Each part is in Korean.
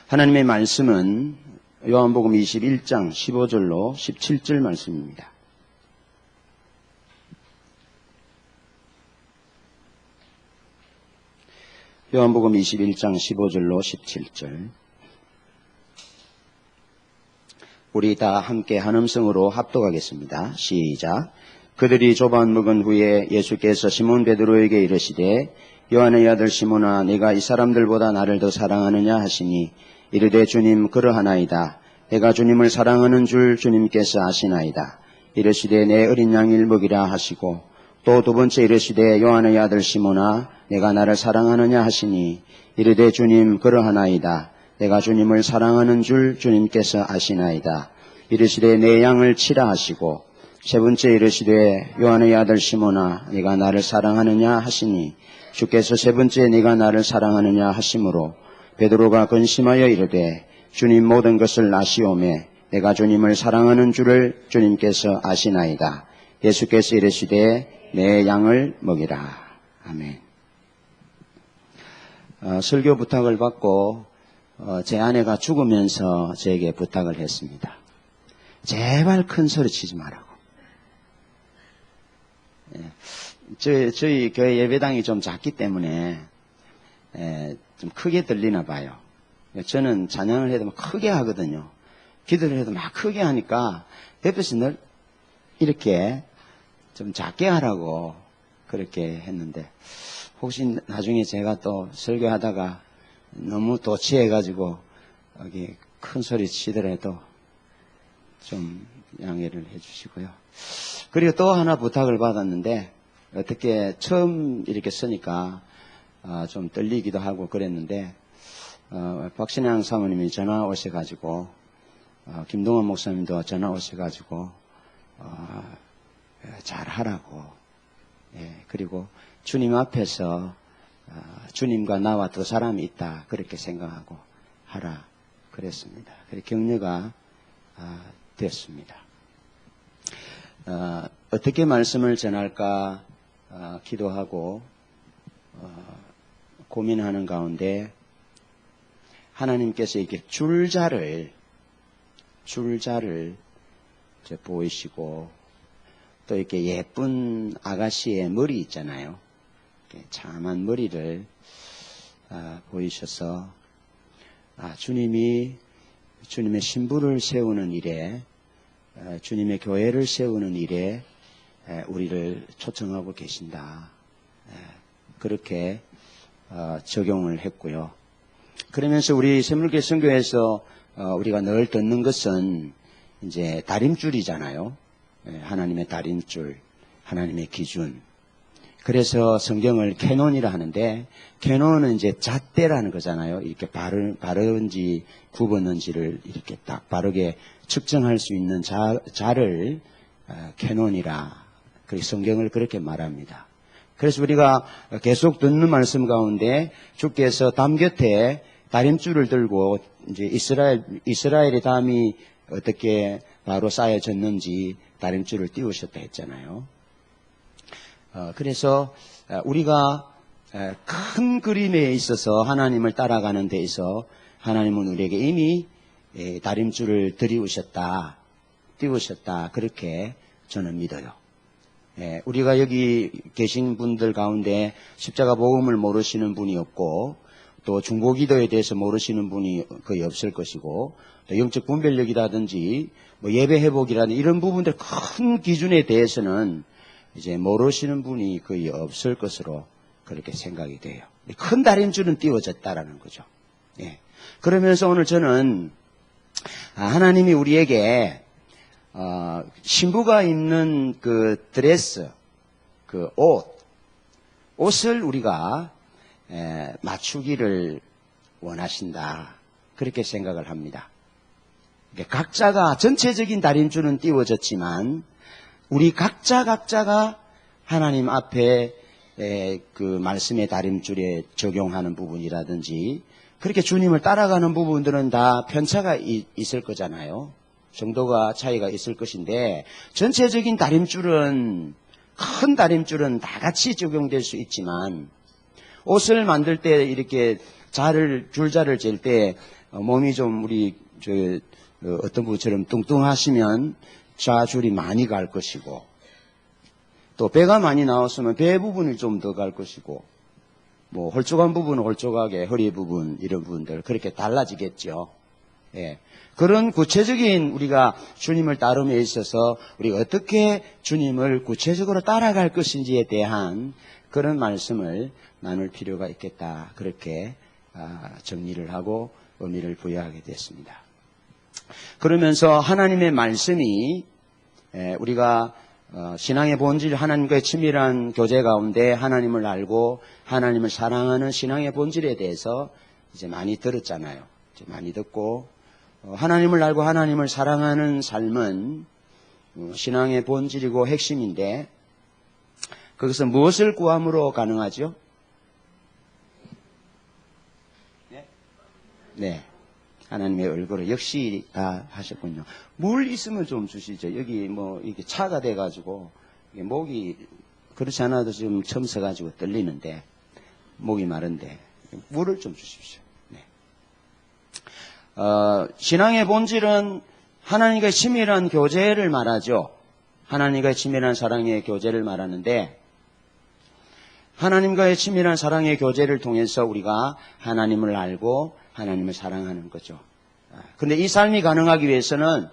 하나님의 말씀은 요한복음 21장 15절로 17절 말씀입니다. 요한복음 21장 15절로 17절. 우리 다 함께 한 음성으로 합독하겠습니다. 시작. 그들이 조반 먹은 후에 예수께서 시몬 베드로에게 이르시되 요한의 아들 시몬아 네가 이 사람들보다 나를 더 사랑하느냐 하시니 이르되 주님 그러하나이다. 내가 주님을 사랑하는 줄 주님께서 아시나이다. 이르시되 내 어린 양을 먹이라 하시고 또 두 번째 이르시되 요한의 아들 시몬아 내가 나를 사랑하느냐 하시니 이르되 주님 그러하나이다. 내가 주님을 사랑하는 줄 주님께서 아시나이다. 이르시되 내 양을 치라 하시고 세 번째 이르시되 요한의 아들 시몬아 네가 나를 사랑하느냐 하시니 주께서 세 번째 네가 나를 사랑하느냐 하심으로 베드로가 근심하여 이르되 주님 모든 것을 아시오매 내가 주님을 사랑하는 줄을 주님께서 아시나이다. 예수께서 이르시되 내 양을 먹이라. 아멘. 설교 부탁을 받고 제 아내가 죽으면서 저에게 부탁을 했습니다. 제발 큰 소리 치지 말라고. 저희 교회 예배당이 좀 작기 때문에 좀 크게 들리나 봐요. 저는 찬양을 해도 막 크게 하거든요. 기도를 해도 막 크게 하니까 옆에서 늘 이렇게 좀 작게 하라고 그렇게 했는데 혹시 나중에 제가 또 설교하다가 너무 도취해가지고 여기 큰 소리 치더라도 좀 양해를 해주시고요. 그리고 또 하나 부탁을 받았는데 어떻게 처음 이렇게 쓰니까 좀 떨리기도 하고 그랬는데 박신양 사모님이 전화 오셔가지고 김동원 목사님도 전화 오셔가지고 잘하라고 그리고 주님 앞에서 주님과 나와 두 사람이 있다 그렇게 생각하고 하라 그랬습니다. 그래서 격려가 됐습니다. 어떻게 말씀을 전할까 기도하고 고민하는 가운데 하나님께서 이렇게 줄자를 보이시고 또 이렇게 예쁜 아가씨의 머리 있잖아요. 이렇게 참한 머리를 보이셔서 주님이 주님의 신부를 세우는 일에 주님의 교회를 세우는 일에 우리를 초청하고 계신다. 그렇게 적용을 했고요. 그러면서 우리 샘물교회 선교에서 우리가 늘 듣는 것은 이제 다림줄이잖아요. 하나님의 다림줄, 하나님의 기준. 그래서 성경을 캐논이라 하는데 캐논은 이제 잣대라는 거잖아요. 이렇게 바른지 굽었는지를 이렇게 딱 바르게 측정할 수 있는 자를 캐논이라 그래서 성경을 그렇게 말합니다. 그래서 우리가 계속 듣는 말씀 가운데 주께서 담 곁에 다림줄을 들고 이제 이스라엘의 담이 어떻게 바로 쌓여졌는지 다림줄을 띄우셨다 했잖아요. 그래서 우리가 큰 그림에 있어서 하나님을 따라가는 데 있어 하나님은 우리에게 이미 다림줄을 띄우셨다 그렇게 저는 믿어요. 우리가 여기 계신 분들 가운데 십자가 복음을 모르시는 분이 없고 또 중보기도에 대해서 모르시는 분이 거의 없을 것이고 또 영적 분별력이라든지 뭐 예배 회복이라든지 이런 부분들 큰 기준에 대해서는 이제 모르시는 분이 거의 없을 것으로 그렇게 생각이 돼요. 큰 다림줄은 띄워졌다라는 거죠. 그러면서 오늘 저는 하나님이 우리에게 신부가 입는 그 드레스, 그 옷을 우리가 맞추기를 원하신다. 그렇게 생각을 합니다. 각자가 전체적인 다림줄은 띄워졌지만 우리 각자가 하나님 앞에 그 말씀의 다림줄에 적용하는 부분이라든지 그렇게 주님을 따라가는 부분들은 다 편차가 있을 거잖아요. 정도가 차이가 있을 것인데 전체적인 다림줄은 큰 다림줄은 다 같이 적용될 수 있지만 옷을 만들 때 이렇게 줄자를 잴 때 몸이 좀 어떤 분처럼 뚱뚱하시면 좌줄이 많이 갈 것이고, 또 배가 많이 나왔으면 배 부분이 좀 더 갈 것이고, 뭐 홀쭉한 부분은 홀쭉하게, 허리 부분 이런 부분들 그렇게 달라지겠죠. 예. 그런 구체적인 우리가 주님을 따름에 있어서 우리가 어떻게 주님을 구체적으로 따라갈 것인지에 대한 그런 말씀을 나눌 필요가 있겠다. 그렇게 정리를 하고 의미를 부여하게 됐습니다. 그러면서 하나님의 말씀이 우리가 신앙의 본질, 하나님과의 친밀한 교제 가운데 하나님을 알고 하나님을 사랑하는 신앙의 본질에 대해서 이제 많이 들었잖아요. 이제 많이 듣고 하나님을 알고 하나님을 사랑하는 삶은 신앙의 본질이고 핵심인데, 그것은 무엇을 구함으로 가능하죠? 네. 하나님의 얼굴을 역시 다 하셨군요. 물 있으면 좀 주시죠. 여기 뭐 이게 차가 돼가지고 이게 목이 그렇지 않아도 지금 처음 서가지고 떨리는데 목이 마른데 물을 좀 주십시오. 네. 신앙의 본질은 하나님과의 친밀한 교제를 말하죠. 하나님과의 친밀한 사랑의 교제를 말하는데, 하나님과의 친밀한 사랑의 교제를 통해서 우리가 하나님을 알고 하나님을 사랑하는 거죠. 그런데 이 삶이 가능하기 위해서는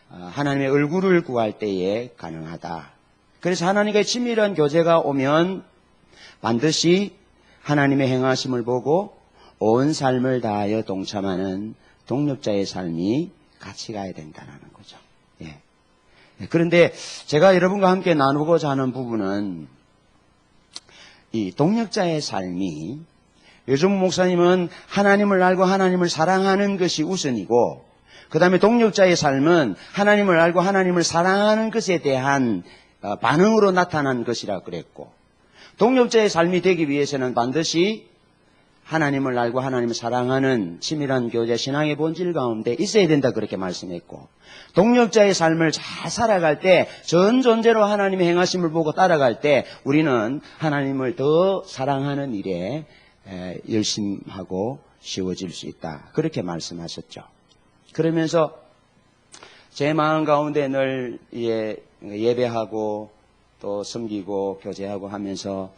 하나님의 얼굴을 구할 때에 가능하다. 그래서 하나님과의 친밀한 교제가 오면 반드시 하나님의 행하심을 보고 온 삶을 다하여 동참하는 동력자의 삶이 같이 가야 된다는 거죠. 예. 그런데 제가 여러분과 함께 나누고자 하는 부분은 이 동력자의 삶이, 요즘 목사님은 하나님을 알고 하나님을 사랑하는 것이 우선이고, 그 다음에 동력자의 삶은 하나님을 알고 하나님을 사랑하는 것에 대한 반응으로 나타난 것이라 그랬고, 동력자의 삶이 되기 위해서는 반드시 하나님을 알고 하나님을 사랑하는 친밀한 교제, 신앙의 본질 가운데 있어야 된다 그렇게 말씀했고, 동력자의 삶을 잘 살아갈 때, 전 존재로 하나님의 행하심을 보고 따라갈 때 우리는 하나님을 더 사랑하는 일에 열심하고 쉬워질 수 있다. 그렇게 말씀하셨죠. 그러면서 제 마음 가운데 늘 예배하고 또 섬기고 교제하고 하면서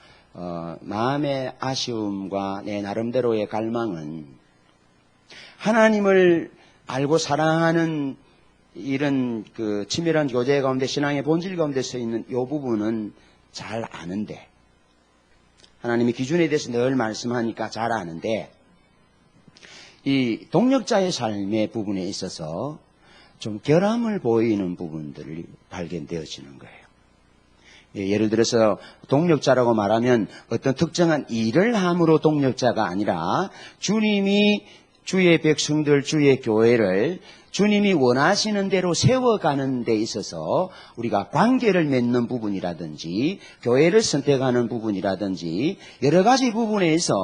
마음의 아쉬움과 내 나름대로의 갈망은, 하나님을 알고 사랑하는 이런 그 친밀한 교제 가운데, 신앙의 본질 가운데 서 있는 이 부분은 잘 아는데, 하나님의 기준에 대해서 늘 말씀하니까 잘 아는데, 이 동력자의 삶의 부분에 있어서 좀 결함을 보이는 부분들이 발견되어지는 거예요. 예를 들어서 동력자라고 말하면 어떤 특정한 일을 함으로 동력자가 아니라, 주님이 주의 백성들, 주의 교회를 주님이 원하시는 대로 세워가는 데 있어서 우리가 관계를 맺는 부분이라든지 교회를 선택하는 부분이라든지 여러 가지 부분에서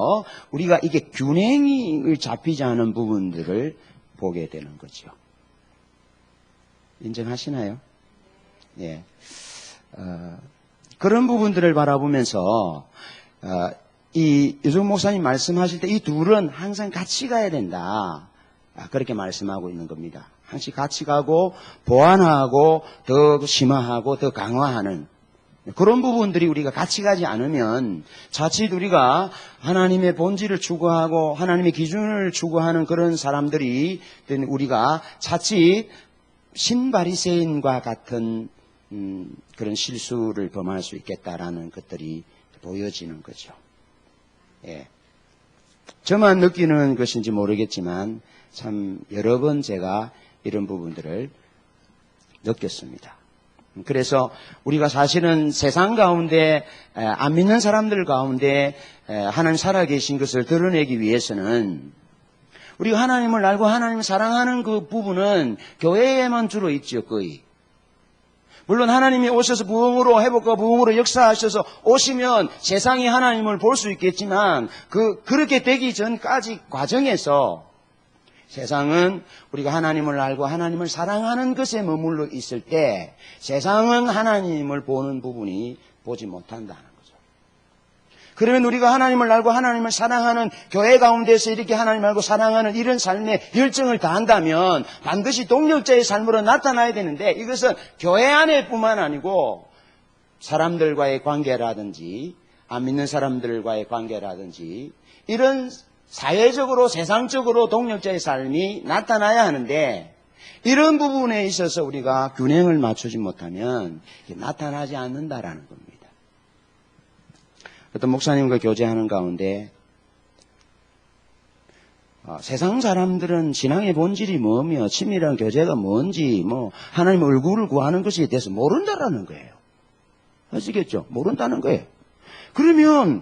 우리가 이게 균형이 잡히지 않은 부분들을 보게 되는 거죠. 인정하시나요? 예. 그런 부분들을 바라보면서 이 유정 목사님 말씀하실 때 이 둘은 항상 같이 가야 된다. 그렇게 말씀하고 있는 겁니다. 항상 같이 가고 보완하고 더 심화하고 더 강화하는 그런 부분들이 우리가 같이 가지 않으면 자칫 우리가 하나님의 본질을 추구하고 하나님의 기준을 추구하는 그런 사람들이 된 우리가 자칫 신바리새인과 같은 그런 실수를 범할 수 있겠다라는 것들이 보여지는 거죠. 예. 저만 느끼는 것인지 모르겠지만 참 여러 번 제가 이런 부분들을 느꼈습니다. 그래서 우리가 사실은 세상 가운데 안 믿는 사람들 가운데 하나님 살아계신 것을 드러내기 위해서는 우리가 하나님을 알고 하나님을 사랑하는 그 부분은 교회에만 주로 있죠, 거의. 물론 하나님이 오셔서 부흥으로 회복과 부흥으로 역사하셔서 오시면 세상이 하나님을 볼 수 있겠지만 그렇게 되기 전까지 과정에서 세상은 우리가 하나님을 알고 하나님을 사랑하는 것에 머물러 있을 때 세상은 하나님을 보는 부분이 보지 못한다는 거죠. 그러면 우리가 하나님을 알고 하나님을 사랑하는 교회 가운데서 이렇게 하나님을 알고 사랑하는 이런 삶의 열정을 다한다면 반드시 동력자의 삶으로 나타나야 되는데, 이것은 교회 안에뿐만 아니고 사람들과의 관계라든지 안 믿는 사람들과의 관계라든지 이런 사회적으로 세상적으로 동력자의 삶이 나타나야 하는데, 이런 부분에 있어서 우리가 균형을 맞추지 못하면 나타나지 않는다라는 겁니다. 어떤 목사님과 교제하는 가운데 세상 사람들은 신앙의 본질이 뭐며 친밀한 교제가 뭔지 하나님 얼굴을 구하는 것에 대해서 모른다라는 거예요. 아시겠죠? 모른다는 거예요. 그러면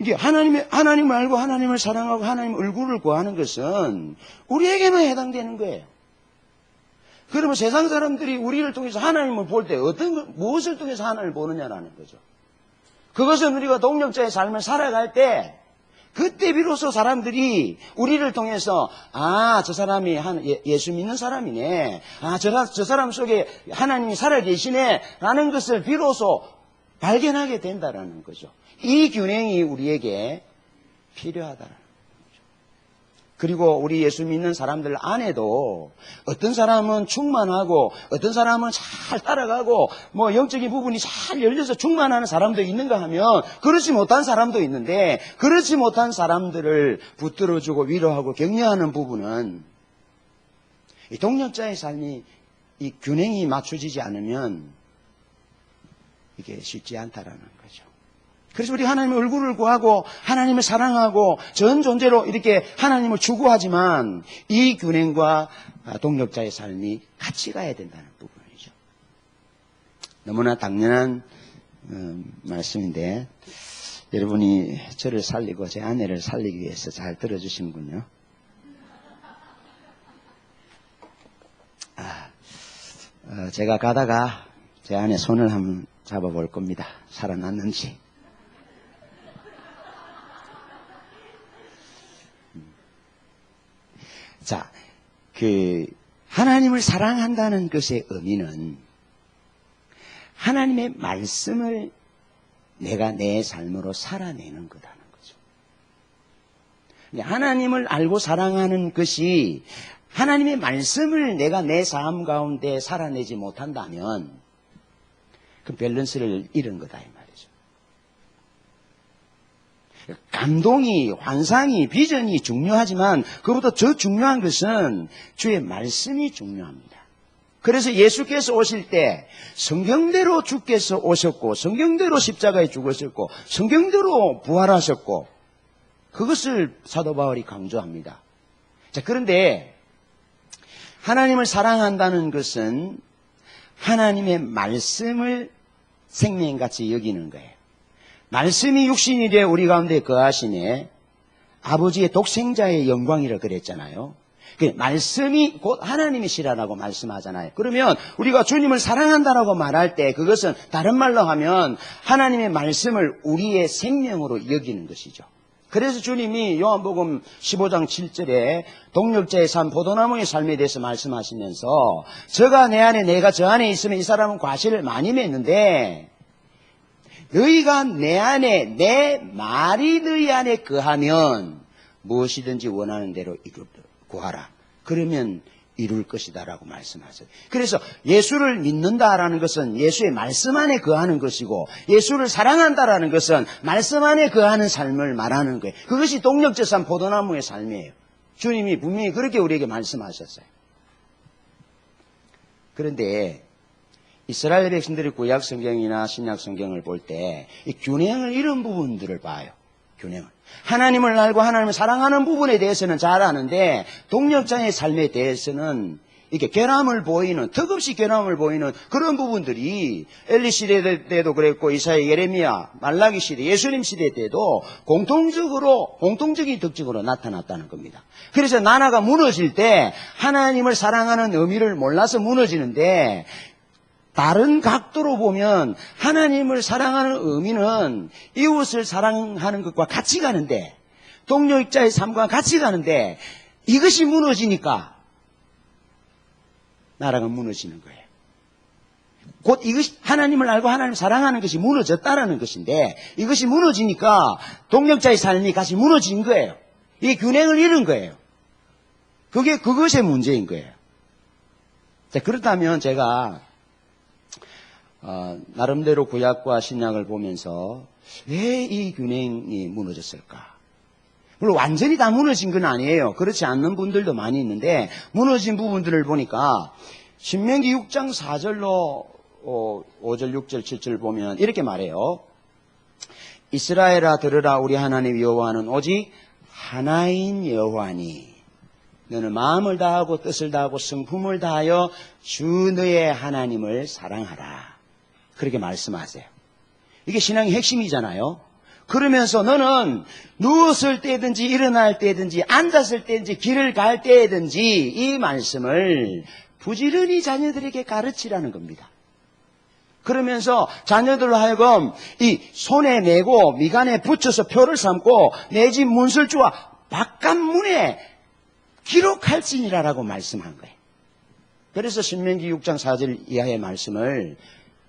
이게 하나님을 알고 하나님을 사랑하고 하나님 얼굴을 구하는 것은 우리에게만 해당되는 거예요. 그러면 세상 사람들이 우리를 통해서 하나님을 볼 때 무엇을 통해서 하나님을 보느냐라는 거죠. 그것은 우리가 동력자의 삶을 살아갈 때, 그때 비로소 사람들이 우리를 통해서 저 사람이 예수 믿는 사람이네, 저 사람 속에 하나님이 살아계시네 라는 것을 비로소 발견하게 된다라는 거죠. 이 균형이 우리에게 필요하다라는 거죠. 그리고 우리 예수 믿는 사람들 안에도 어떤 사람은 충만하고 어떤 사람은 잘 따라가고 영적인 부분이 잘 열려서 충만하는 사람도 있는가 하면 그렇지 못한 사람도 있는데, 그렇지 못한 사람들을 붙들어주고 위로하고 격려하는 부분은 이 동력자의 삶이 이 균형이 맞춰지지 않으면 이게 쉽지 않다라는 거죠. 그래서 우리 하나님의 얼굴을 구하고 하나님을 사랑하고 전 존재로 이렇게 하나님을 추구하지만 이 균형과 동력자의 삶이 같이 가야 된다는 부분이죠. 너무나 당연한 말씀인데 여러분이 저를 살리고 제 아내를 살리기 위해서 잘 들어주시는군요. 제가 가다가 제 아내 손을 한번 잡아볼 겁니다. 살아났는지. 자, 하나님을 사랑한다는 것의 의미는 하나님의 말씀을 내가 내 삶으로 살아내는 거라는 거죠. 하나님을 알고 사랑하는 것이 하나님의 말씀을 내가 내 삶 가운데 살아내지 못한다면 그 밸런스를 잃은 거다 이 말이죠. 감동이, 환상이, 비전이 중요하지만 그보다 더 중요한 것은 주의 말씀이 중요합니다. 그래서 예수께서 오실 때 성경대로 주께서 오셨고 성경대로 십자가에 죽으셨고 성경대로 부활하셨고 그것을 사도 바울이 강조합니다. 자, 그런데 하나님을 사랑한다는 것은 하나님의 말씀을 생명같이 여기는 거예요. 말씀이 육신이 되어 우리 가운데 거하시네 아버지의 독생자의 영광이라 그랬잖아요. 말씀이 곧 하나님이시라고 말씀하잖아요. 그러면 우리가 주님을 사랑한다라고 말할 때 그것은 다른 말로 하면 하나님의 말씀을 우리의 생명으로 여기는 것이죠. 그래서 주님이 요한복음 15장 7절에 동력자의 삶, 포도나무의 삶에 대해서 말씀하시면서 저가 내 안에 내가 저 안에 있으면 이 사람은 과실을 많이 맺는데 너희가 내 안에 내 말이 너희 안에 거하면 무엇이든지 원하는 대로 구하라. 그러면 이룰 것이다 라고 말씀하세요. 그래서 예수를 믿는다라는 것은 예수의 말씀 안에 거하는 것이고 예수를 사랑한다라는 것은 말씀 안에 거하는 삶을 말하는 거예요. 그것이 동력자 삶, 포도나무의 삶이에요. 주님이 분명히 그렇게 우리에게 말씀하셨어요. 그런데 이스라엘 백성들이 구약 성경이나 신약 성경을 볼 때 이 균형을 잃은 부분들을 봐요. 균형을. 하나님을 알고 하나님을 사랑하는 부분에 대해서는 잘 아는데 동력자의 삶에 대해서는 이렇게 결함을 보이는, 턱없이 결함을 보이는 그런 부분들이 엘리 시대 때도 그랬고 이사야, 예레미야, 말라기 시대, 예수님 시대 때도 공통적인 특징으로 나타났다는 겁니다. 그래서 나라가 무너질 때 하나님을 사랑하는 의미를 몰라서 무너지는데 다른 각도로 보면 하나님을 사랑하는 의미는 이웃을 사랑하는 것과 같이 가는데 동력자의 삶과 같이 가는데 이것이 무너지니까 나라가 무너지는 거예요. 곧 이것이 하나님을 알고 하나님을 사랑하는 것이 무너졌다라는 것인데, 이것이 무너지니까 동력자의 삶이 같이 무너진 거예요. 이 균형을 잃은 거예요. 그것의 문제인 거예요. 자, 그렇다면 제가 나름대로 구약과 신약을 보면서 왜 이 균형이 무너졌을까? 물론 완전히 다 무너진 건 아니에요. 그렇지 않는 분들도 많이 있는데, 무너진 부분들을 보니까 신명기 6장 4절로 5절, 6절, 7절 보면 이렇게 말해요. 이스라엘아 들으라, 우리 하나님 여호와는 오직 하나인 여호와니 너는 마음을 다하고 뜻을 다하고 성품을 다하여 주 너의 하나님을 사랑하라. 그렇게 말씀하세요. 이게 신앙의 핵심이잖아요. 그러면서 너는 누웠을 때든지 일어날 때든지 앉았을 때든지 길을 갈 때든지 이 말씀을 부지런히 자녀들에게 가르치라는 겁니다. 그러면서 자녀들로 하여금 이 손에 내고 미간에 붙여서 표를 삼고 내 집 문설주와 바깥문에 기록할지니라라고 말씀한 거예요. 그래서 신명기 6장 4절 이하의 말씀을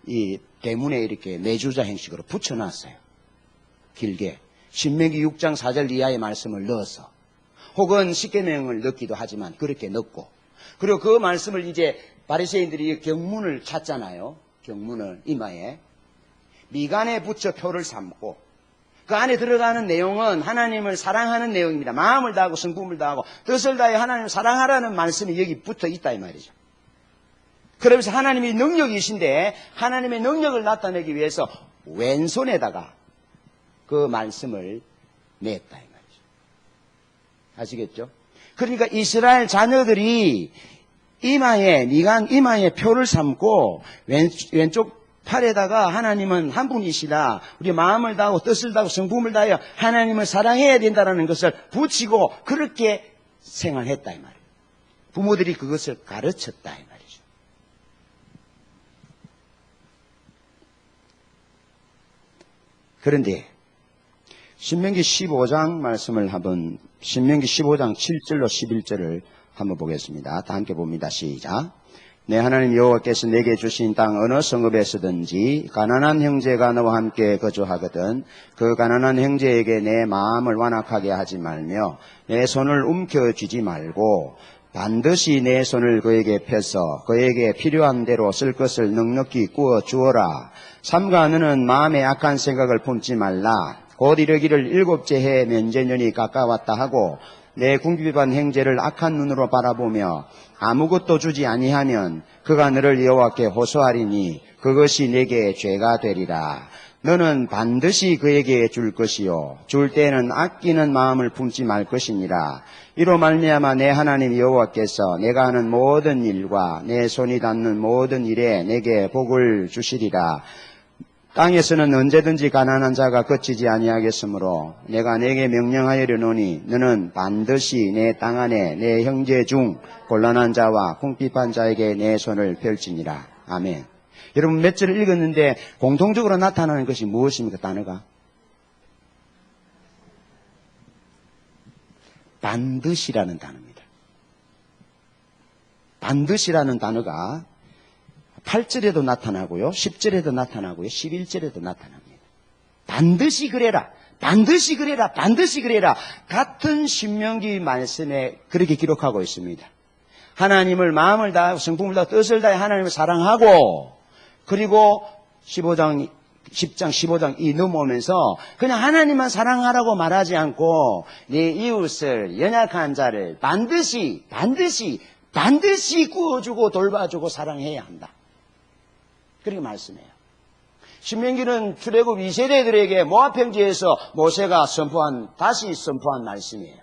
이 대문에 이렇게 내주자 형식으로 붙여놨어요. 길게. 신명기 6장 4절 이하의 말씀을 넣어서, 혹은 십계명을 넣기도 하지만 그렇게 넣고, 그리고 그 말씀을 이제 바리새인들이 경문을 찾잖아요. 경문을 이마에 미간에 붙여 표를 삼고, 그 안에 들어가는 내용은 하나님을 사랑하는 내용입니다. 마음을 다하고 성품을 다하고 뜻을 다해 하나님을 사랑하라는 말씀이 여기 붙어 있다 이 말이죠. 그러면서 하나님이 능력이신데 하나님의 능력을 나타내기 위해서 왼손에다가 그 말씀을 냈다 이 말이죠. 아시겠죠? 그러니까 이스라엘 자녀들이 이마에 표를 삼고 왼쪽 팔에다가 하나님은 한 분이시다, 우리 마음을 다하고 뜻을 다하고 성품을 다하여 하나님을 사랑해야 된다는 것을 붙이고 그렇게 생활했다 이 말이에요. 부모들이 그것을 가르쳤다 이 말이죠. 그런데 신명기 15장 말씀을 한번, 신명기 15장 7절로 11절을 한번 보겠습니다. 다 함께 봅니다. 시작. 내 하나님 여호와께서 내게 주신 땅 어느 성읍에서든지 가난한 형제가 너와 함께 거주하거든 그 가난한 형제에게 내 마음을 완악하게 하지 말며 내 손을 움켜쥐지 말고 반드시 내 손을 그에게 펴서 그에게 필요한 대로 쓸 것을 넉넉히 구워 주어라. 삼가 너는 마음에 악한 생각을 품지 말라. 곧 이르기를 일곱째 해 면제년이 가까웠다 하고 내 궁핍한 형제를 악한 눈으로 바라보며 아무것도 주지 아니하면 그가 너를 여호와께 호소하리니 그것이 내게 죄가 되리라. 너는 반드시 그에게 줄 것이요 줄 때는 아끼는 마음을 품지 말 것이니라. 이로 말미암아 내 하나님 여호와께서 내가 하는 모든 일과 내 손이 닿는 모든 일에 내게 복을 주시리라. 땅에서는 언제든지 가난한 자가 거치지 아니하겠으므로 내가 내게 명령하여려노니 너는 반드시 내 땅 안에 내 형제 중 곤란한 자와 궁핍한 자에게 내 손을 펼지니라. 아멘. 여러분 몇 절을 읽었는데 공통적으로 나타나는 것이 무엇입니까? 단어가 반드시라는 단어입니다. 반드시라는 단어가 8절에도 나타나고요, 10절에도 나타나고요, 11절에도 나타납니다. 반드시 그래라, 반드시 그래라, 반드시 그래라. 같은 신명기 말씀에 그렇게 기록하고 있습니다. 하나님을 마음을 다하고 성품을 다하고 뜻을 다해 하나님을 사랑하고, 그리고 10장 15장 이 넘어오면서 그냥 하나님만 사랑하라고 말하지 않고 내 이웃을, 연약한 자를 반드시 구워주고 돌봐주고 사랑해야 한다. 그렇게 말씀해요. 신명기는 출애굽 2세대들에게 모압 평지에서 모세가 다시 선포한 말씀이에요.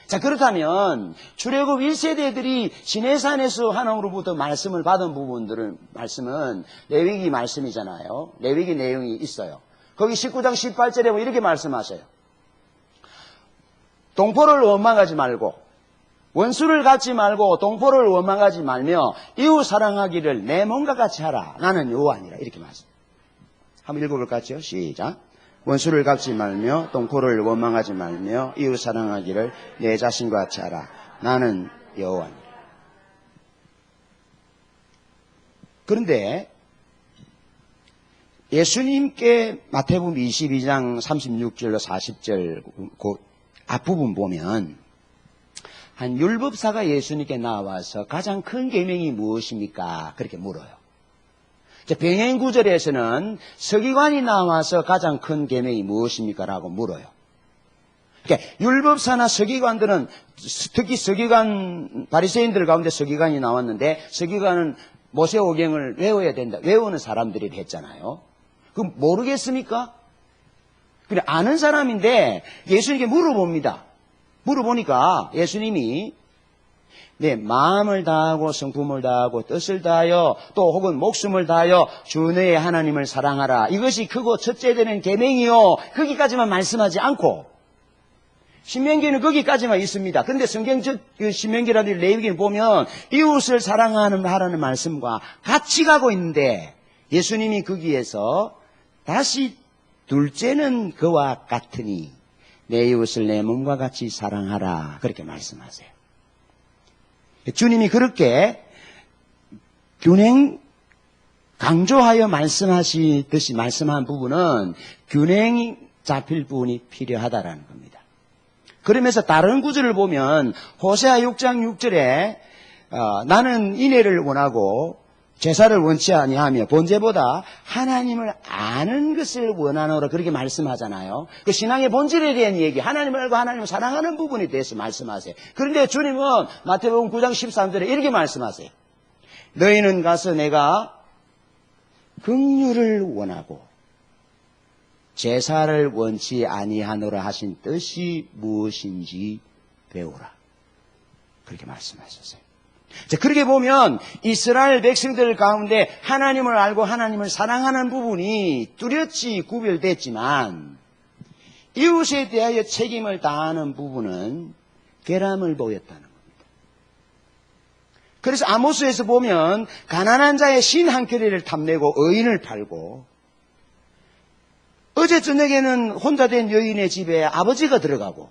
자, 그렇다면 출애굽 1세대들이 시내산에서 하나님으로부터 말씀을 받은 말씀은 레위기 말씀이잖아요. 레위기 내용이 있어요. 거기 19장 18절에 보면 이렇게 말씀하세요. 동포를 원망하지 말고, 원수를 갖지 말고 동포를 원망하지 말며 이웃 사랑하기를 내 몸과 같이 하라. 나는 여호와니라. 이렇게 말씀. 한번 읽어볼까요? 시작. 원수를 갚지 말며 동포를 원망하지 말며 이웃 사랑하기를 내 자신과 같이 하라. 나는 여호와니라. 그런데 예수님께 마태복음 22장 36절로 40절 그 앞부분 보면 한 율법사가 예수님께 나와서 가장 큰 계명이 무엇입니까? 그렇게 물어요. 병행 구절에서는 서기관이 나와서 가장 큰 계명이 무엇입니까? 라고 물어요. 그러니까 율법사나 서기관들은, 특히 서기관, 바리새인들 가운데 서기관이 나왔는데, 서기관은 모세오경을 외워야 된다, 외우는 사람들이 했잖아요. 그럼 모르겠습니까? 그래, 아는 사람인데 예수님께 물어봅니다. 물어보니까 예수님이 내 마음을 다하고 성품을 다하고 뜻을 다하여 또 혹은 목숨을 다하여 주 너의 하나님을 사랑하라. 이것이 크고 첫째 되는 계명이요. 거기까지만 말씀하지 않고 신명기는 거기까지만 있습니다. 그런데 성경 신명기라든지 레위기를 보면 이웃을 사랑하라는 말씀과 같이 가고 있는데 예수님이 거기에서 다시 둘째는 그와 같으니 내 이웃을 내 몸과 같이 사랑하라. 그렇게 말씀하세요. 주님이 그렇게 균형 강조하여 말씀하시듯이 말씀한 부분은 균형이 잡힐 부분이 필요하다라는 겁니다. 그러면서 다른 구절을 보면 호세아 6장 6절에 나는 인애를 원하고 제사를 원치 아니하며 번제보다 하나님을 아는 것을 원하노라 그렇게 말씀하잖아요. 그 신앙의 본질에 대한 얘기, 하나님을 알고 하나님을 사랑하는 부분에 대해서 말씀하세요. 그런데 주님은 마태복음 9장 13절에 이렇게 말씀하세요. 너희는 가서 내가 긍휼을 원하고 제사를 원치 아니하노라 하신 뜻이 무엇인지 배우라. 그렇게 말씀하셨어요. 자, 그렇게 보면 이스라엘 백성들 가운데 하나님을 알고 하나님을 사랑하는 부분이 뚜렷이 구별됐지만 이웃에 대하여 책임을 다하는 부분은 결함을 보였다는 겁니다. 그래서 아모스에서 보면 가난한 자의 신 한 켤레를 탐내고 의인을 팔고 어제 저녁에는 혼자 된 여인의 집에 아버지가 들어가고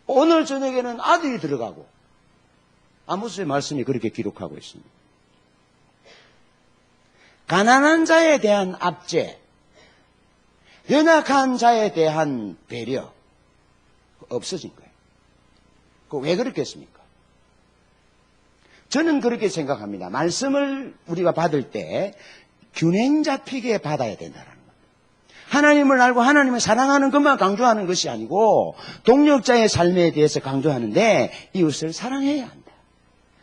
오늘 저녁에는 아들이 들어가고 아모스의 말씀이 그렇게 기록하고 있습니다. 가난한 자에 대한 압제, 연약한 자에 대한 배려 없어진 거예요. 그 왜 그렇겠습니까? 저는 그렇게 생각합니다. 말씀을 우리가 받을 때 균형 잡히게 받아야 된다는 겁니다. 하나님을 알고 하나님을 사랑하는 것만 강조하는 것이 아니고 동력자의 삶에 대해서 강조하는데 이웃을 사랑해야 한다.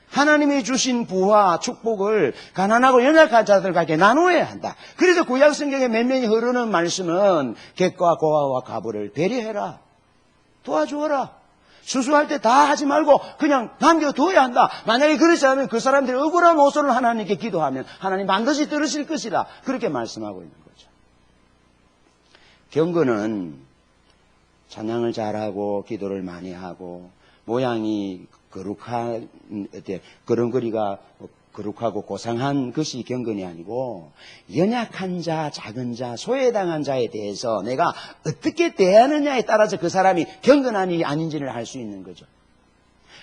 하나님이 주신 부와 축복을 가난하고 연약한 자들에게 나누어야 한다. 그래서 구약 성경에 몇몇이 흐르는 말씀은 객과 고아와 가부를 배려해라. 도와주어라. 수수할 때 다 하지 말고 그냥 남겨둬야 한다. 만약에 그렇지 않으면 그 사람들이 억울한 호소를 하나님께 기도하면 하나님 반드시 들으실 것이다. 그렇게 말씀하고 있는 거죠. 경건은 찬양을 잘하고 기도를 많이 하고 모양이 거룩한, 걸음걸이가 거룩하고 고상한 것이 경건이 아니고 연약한 자, 작은 자, 소외당한 자에 대해서 내가 어떻게 대하느냐에 따라서 그 사람이 경건한이 아닌지를 알 수 있는 거죠.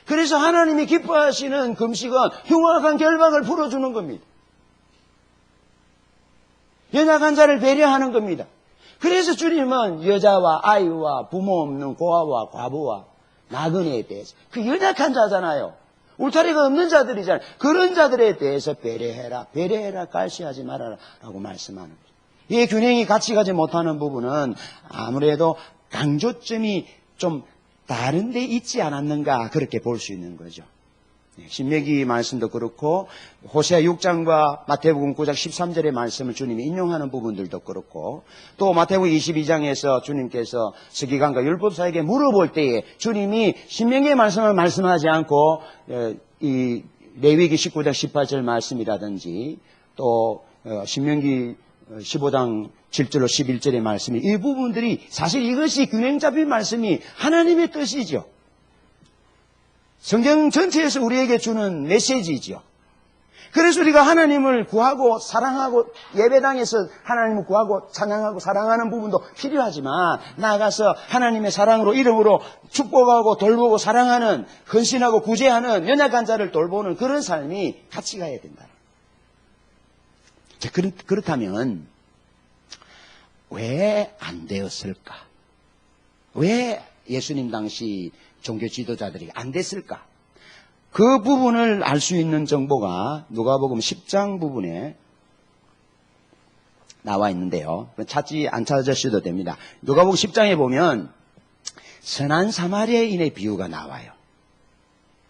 그래서 하나님이 기뻐하시는 금식은 흉악한 결박을 풀어주는 겁니다. 연약한 자를 배려하는 겁니다. 그래서 주님은 여자와 아이와 부모 없는 고아와 과부와 나그네에 대해서 그 연약한 자잖아요. 울타리가 없는 자들이잖아요. 그런 자들에 대해서 배려해라. 배려해라. 갈시하지 말아라. 라고 말씀하는 거죠. 이 균형이 같이 가지 못하는 부분은 아무래도 강조점이 좀 다른 데 있지 않았는가 그렇게 볼 수 있는 거죠. 신명기 말씀도 그렇고 호세아 6장과 마태복음 9장 13절의 말씀을 주님이 인용하는 부분들도 그렇고 또 마태복음 22장에서 주님께서 서기관과 율법사에게 물어볼 때에 주님이 신명기의 말씀을 말씀하지 않고 이 레위기 19장 18절 말씀이라든지 또 신명기 15장 7절로 11절의 말씀이 이 부분들이 사실 이것이 균형 잡힌 말씀이 하나님의 뜻이죠. 성경 전체에서 우리에게 주는 메시지죠. 그래서 우리가 하나님을 구하고 사랑하고 예배당에서 하나님을 구하고 찬양하고 사랑하는 부분도 필요하지만 나아가서 하나님의 사랑으로 이름으로 축복하고 돌보고 사랑하는 헌신하고 구제하는 연약한 자를 돌보는 그런 삶이 같이 가야 된다. 자, 그렇다면 왜 안 되었을까? 왜 예수님 당시 종교 지도자들이 안 됐을까? 그 부분을 알 수 있는 정보가 누가복음 10장 부분에 나와 있는데요. 안 찾으셔도 됩니다. 누가복음 10장에 보면 선한 사마리아인의 비유가 나와요.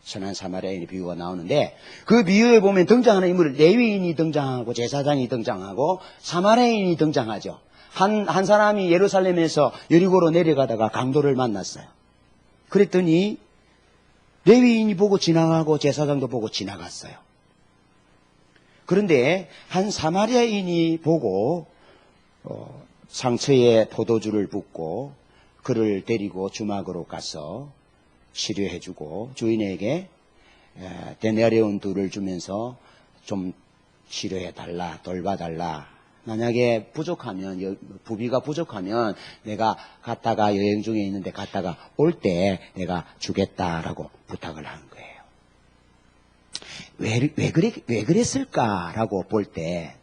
선한 사마리아인의 비유가 나오는데 그 비유에 보면 등장하는 인물은 레위인이 등장하고 제사장이 등장하고 사마리아인이 등장하죠. 한 사람이 예루살렘에서 여리고로 내려가다가 강도를 만났어요. 그랬더니 레위인이 보고 지나가고 제사장도 보고 지나갔어요. 그런데 한 사마리아인이 보고 상처에 포도주를 붓고 그를 데리고 주막으로 가서 치료해주고 주인에게 데나리온 둘을 주면서 좀 치료해달라, 돌봐달라. 만약에 부족하면, 부비가 부족하면 내가 갔다가 여행 중에 있는데 갔다가 올 때 내가 주겠다라고 부탁을 한 거예요. 왜 그랬을까라고 볼 때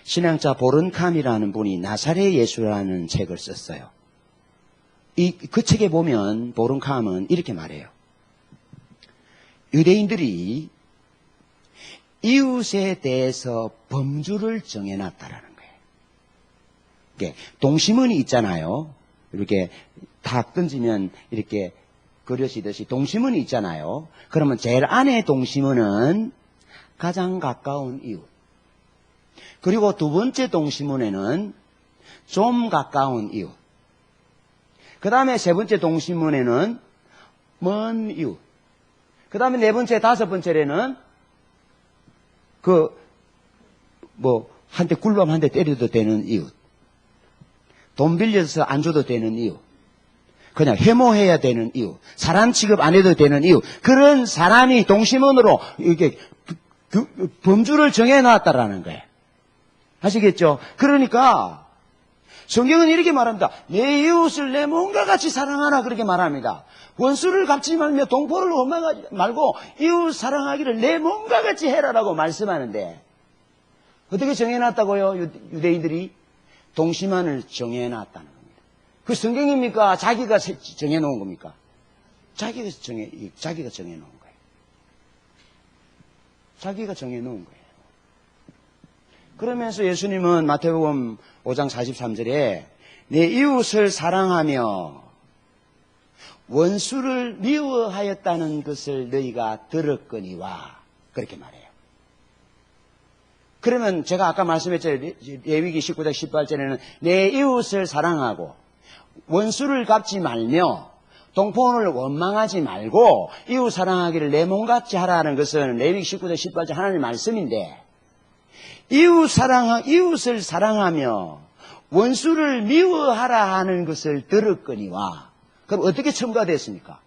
신앙자 보른캄이라는 분이 나사렛 예수라는 책을 썼어요. 그 책에 보면 보른캄은 이렇게 말해요. 유대인들이 이웃에 대해서 범주를 정해놨다라는 거예요. 이게 동심원이 있잖아요. 이렇게 탁 던지면 이렇게 그려지듯이 동심원이 있잖아요. 그러면 제일 안에 동심원은 가장 가까운 이웃. 그리고 두 번째 동심원에는 좀 가까운 이웃. 그 다음에 세 번째 동심원에는 먼 이웃. 그 다음에 네 번째, 다섯 번째에는 한 대 굴밤 한 대 때려도 되는 이웃. 돈 빌려서 안 줘도 되는 이웃. 그냥 해모해야 되는 이웃. 사람 취급 안 해도 되는 이웃. 그런 사람이 동심원으로 이렇게 범주를 정해놨다라는 거예요. 아시겠죠? 그러니까 성경은 이렇게 말합니다. 내 이웃을 내 몸과 같이 사랑하라 그렇게 말합니다. 원수를 갚지 말며 동포를 원망하지 말고 이웃 사랑하기를 내 몸과 같이 해라라고 말씀하는데 어떻게 정해놨다고요? 유대인들이 동심원을 정해놨다는 겁니다. 그 성경입니까? 자기가 정해놓은 겁니까? 자기가 정해놓은 거예요. 자기가 정해놓은 거예요. 그러면서 예수님은 마태복음 5장 43절에 내 이웃을 사랑하며 원수를 미워하였다는 것을 너희가 들었거니와 그렇게 말해요. 그러면 제가 아까 말씀했죠. 레위기 19장 18절에는 내 이웃을 사랑하고 원수를 갚지 말며 동포를 원망하지 말고 이웃 사랑하기를 내 몸같이 하라는 것은 레위기 19장 18절 하나님의 말씀인데 이웃을 사랑하며 원수를 미워하라 하는 것을 들었거니와 그럼 어떻게 첨가됐습니까?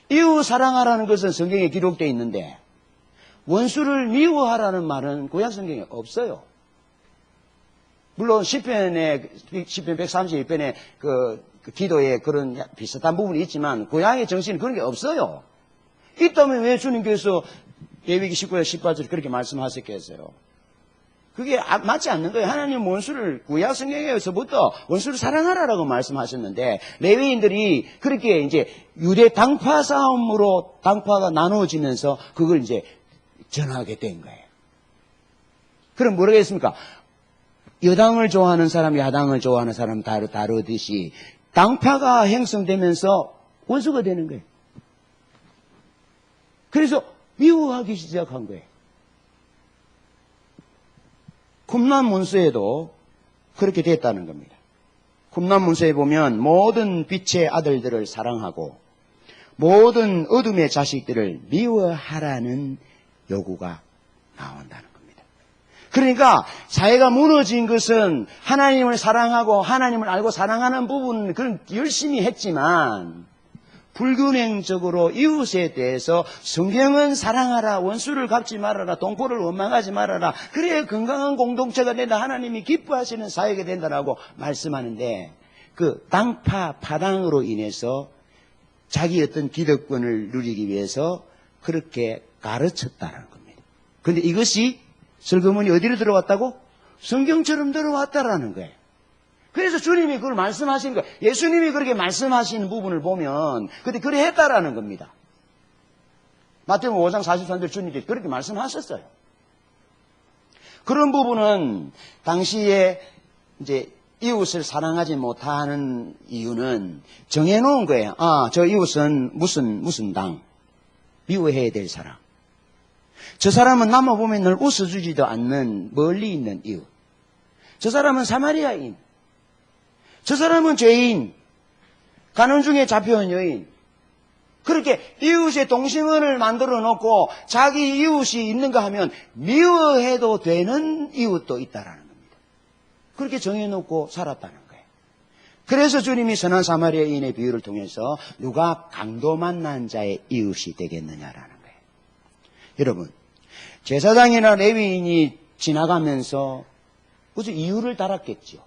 이웃 사랑하라는 것은 성경에 기록되어 있는데 원수를 미워하라는 말은 구약 성경에 없어요. 물론 시편 131편의 그 기도에 그런 비슷한 부분이 있지만 구약의 정신은 그런 게 없어요. 있다면 왜 주님께서 레위기 19장 18절 그렇게 말씀하셨겠어요? 그게 맞지 않는 거예요. 하나님 원수를 구약 성경에서부터 원수를 사랑하라라고 말씀하셨는데 레위인들이 그렇게 이제 유대 당파 싸움으로 당파가 나누어지면서 그걸 이제 전하게 된 거예요. 그럼 뭐라겠습니까? 여당을 좋아하는 사람, 야당을 좋아하는 사람 다르듯이 당파가 형성되면서 원수가 되는 거예요. 그래서 미워하기 시작한 거예요. 쿰란 문서에도 그렇게 됐다는 겁니다. 쿰란 문서에 보면 모든 빛의 아들들을 사랑하고 모든 어둠의 자식들을 미워하라는 요구가 나온다는 겁니다. 그러니까 사회가 무너진 것은 하나님을 사랑하고 하나님을 알고 사랑하는 부분 그런 열심히 했지만 불균형적으로 이웃에 대해서 성경은 사랑하라, 원수를 갚지 말아라, 동포를 원망하지 말아라. 그래야 건강한 공동체가 된다. 하나님이 기뻐하시는 사회가 된다라고 말씀하는데 그 당파 파당으로 인해서 자기 어떤 기득권을 누리기 위해서 그렇게 가르쳤다는 겁니다. 그런데 이것이 슬그머니 어디로 들어왔다고? 성경처럼 들어왔다라는 거예요. 그래서 주님이 그걸 말씀하신 거예요. 예수님이 그렇게 말씀하시는 부분을 보면 그때 그래 했다라는 겁니다. 마태복음 5장 43절 주님께 그렇게 말씀하셨어요. 그런 부분은 당시에 이제 이웃을 사랑하지 못하는 이유는 정해놓은 거예요. 아, 저 이웃은 무슨 당, 미워해야 될 사람. 저 사람은 남아 보면 늘 웃어주지도 않는 멀리 있는 이웃. 저 사람은 사마리아인. 저 사람은 죄인. 가는 중에 잡혀온 여인. 그렇게 이웃의 동심원을 만들어 놓고 자기 이웃이 있는가 하면 미워해도 되는 이웃도 있다라는 겁니다. 그렇게 정해놓고 살았다는 거예요. 그래서 주님이 선한 사마리아인의 비유를 통해서 누가 강도 만난 자의 이웃이 되겠느냐라는 거예요. 여러분, 제사장이나 레위인이 지나가면서 무슨 이유를 달았겠죠.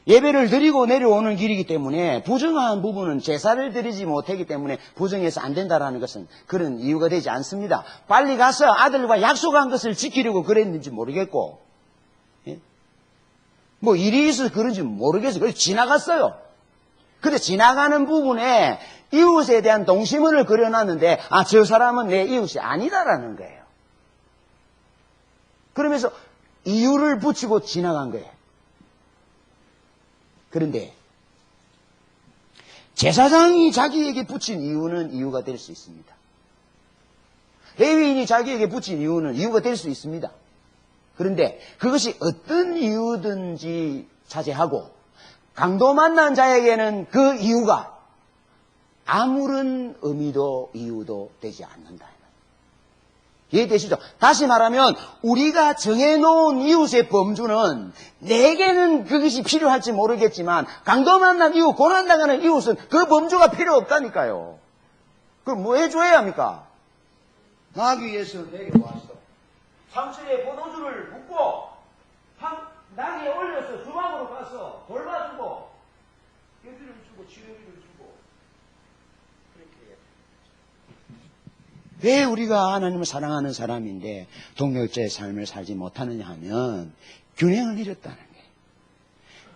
예배를 드리고 내려오는 길이기 때문에 부정한 부분은 제사를 드리지 못하기 때문에 부정해서 안 된다라는 것은 그런 이유가 되지 않습니다. 빨리 가서 아들과 약속한 것을 지키려고 그랬는지 모르겠고, 예? 뭐 일이 있어서 그런지 모르겠어요. 그래서 지나갔어요. 근데 지나가는 부분에 이웃에 대한 동심원을 그려놨는데, 아, 저 사람은 내 이웃이 아니다라는 거예요. 그러면서 이유를 붙이고 지나간 거예요. 그런데 제사장이 자기에게 붙인 이유는 이유가 될 수 있습니다. 레위인이 자기에게 붙인 이유는 이유가 될 수 있습니다. 그런데 그것이 어떤 이유든지 자제하고 강도 만난 자에게는 그 이유가 아무런 의미도 이유도 되지 않는다. 이해되시죠? 다시 말하면 우리가 정해놓은 이웃의 범주는 내게는 그것이 필요할지 모르겠지만 강도 만난 이웃, 고난당하는 이웃은 그 범주가 필요 없다니까요. 그럼 뭐 해줘야 합니까? 나기 위해서 내게 왔어. 상처에 포도주를 붓고 나귀에 올려서 주방으로 가서 돌봐주고 여기를 주고 치료비를 주고 그렇게 해요. 왜 우리가 하나님을 사랑하는 사람인데 동역자의 삶을 살지 못하느냐 하면 균형을 잃었다는 거예요.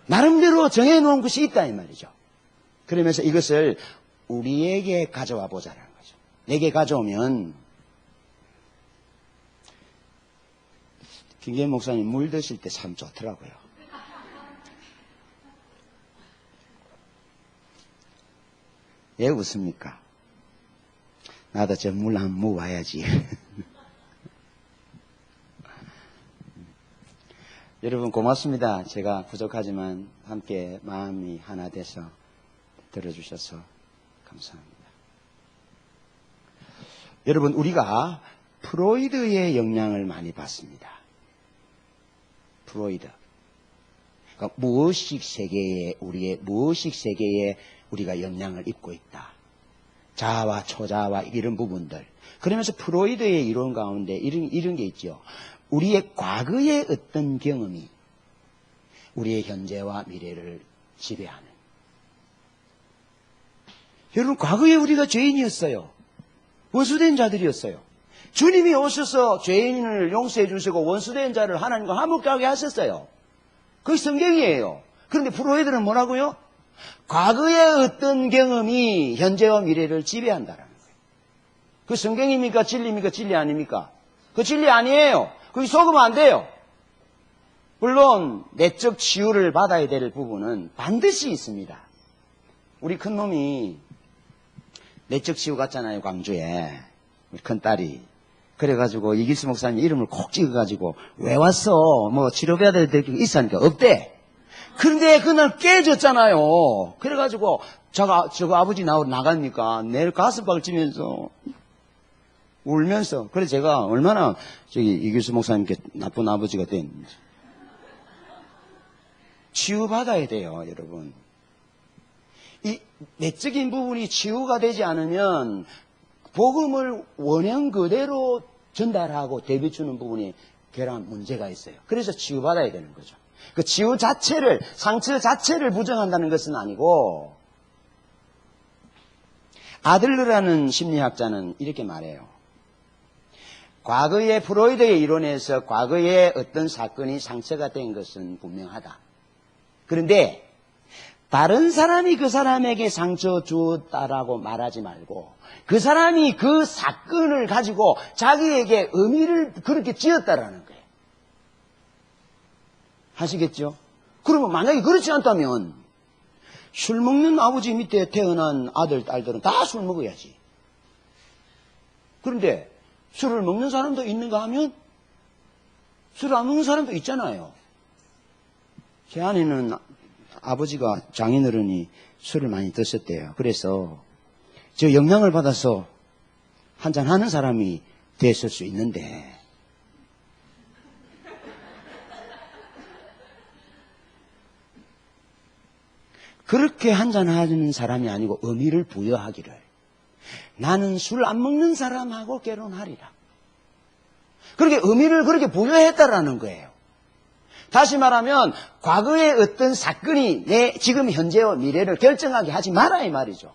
나름대로 정해놓은 것이 있다 이 말이죠. 그러면서 이것을 우리에게 가져와 보자라는 거죠. 내게 가져오면 김계현 목사님 물 드실 때 참 좋더라고요. 왜 웃습니까? 나도 저 물 한번 먹어봐야지. 여러분 고맙습니다. 제가 부족하지만 함께 마음이 하나 돼서 들어주셔서 감사합니다. 여러분 우리가 프로이드의 영향을 많이 받습니다. 프로이드. 그러니까 무의식 세계에 우리의 무의식 세계에 우리가 영향을 입고 있다. 자아와 초자아와 이런 부분들. 그러면서 프로이드의 이론 가운데 이런 게 있죠. 우리의 과거의 어떤 경험이 우리의 현재와 미래를 지배하는. 여러분 과거에 우리가 죄인이었어요. 원수된 자들이었어요. 주님이 오셔서 죄인을 용서해 주시고 원수된 자를 하나님과 화목하게 하셨어요. 그게 성경이에요. 그런데 프로이드는 뭐라고요? 과거의 어떤 경험이 현재와 미래를 지배한다라는 거예요. 그 성경입니까? 진리입니까? 진리 아닙니까? 그 진리 아니에요. 그게 속으면 안 돼요. 물론 내적 치유를 받아야 될 부분은 반드시 있습니다. 우리 큰놈이 내적 치유 갔잖아요. 광주에. 우리 큰딸이. 그래가지고 이기수 목사님 이름을 콕 찍어가지고 왜 왔어? 뭐 치료받아야 될 게 있으니까 없대. 그런데 그날 깨졌잖아요. 그래가지고 저거 아버지 나가니까 내일 가슴팍을 치면서 울면서. 그래서 제가 얼마나 이기수 목사님께 나쁜 아버지가 됐는지. 치유받아야 돼요, 여러분. 이 내적인 부분이 치유가 되지 않으면 복음을 원형 그대로 전달하고 대비주는 부분이 결함 문제가 있어요. 그래서 치유받아야 되는 거죠. 그 치유 자체를, 상처 자체를 부정한다는 것은 아니고, 아들러라는 심리학자는 이렇게 말해요. 과거의 프로이드의 이론에서 과거의 어떤 사건이 상처가 된 것은 분명하다. 그런데 다른 사람이 그 사람에게 상처 주었다라고 말하지 말고 그 사람이 그 사건을 가지고 자기에게 의미를 그렇게 지었다라는 거예요. 아시겠죠? 그러면 만약에 그렇지 않다면 술 먹는 아버지 밑에 태어난 아들, 딸들은 다 술 먹어야지. 그런데 술을 먹는 사람도 있는가 하면 술을 안 먹는 사람도 있잖아요. 제 아내는 아버지가 장인어른이 술을 많이 드셨대요. 그래서 저 영향을 받아서 한잔하는 사람이 됐을 수 있는데 그렇게 한잔하는 사람이 아니고 의미를 부여하기를 나는 술 안 먹는 사람하고 결혼하리라. 그렇게 의미를 그렇게 부여했다라는 거예요. 다시 말하면 과거의 어떤 사건이 내 지금 현재와 미래를 결정하게 하지 마라 이 말이죠.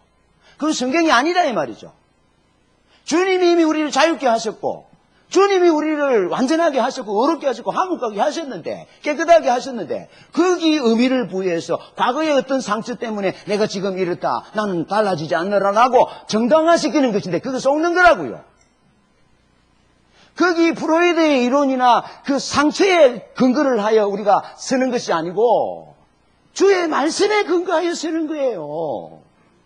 그건 성경이 아니라 이 말이죠. 주님이 이미 우리를 자유케 하셨고 주님이 우리를 완전하게 하셨고 어렵게 하셨고 화목하게 하셨는데 깨끗하게 하셨는데 거기 의미를 부여해서 과거의 어떤 상처 때문에 내가 지금 이렇다 나는 달라지지 않느라라고 정당화시키는 것인데 그거 속는 거라고요. 거기 프로이드의 이론이나 그 상처에 근거를 하여 우리가 쓰는 것이 아니고 주의 말씀에 근거하여 쓰는 거예요.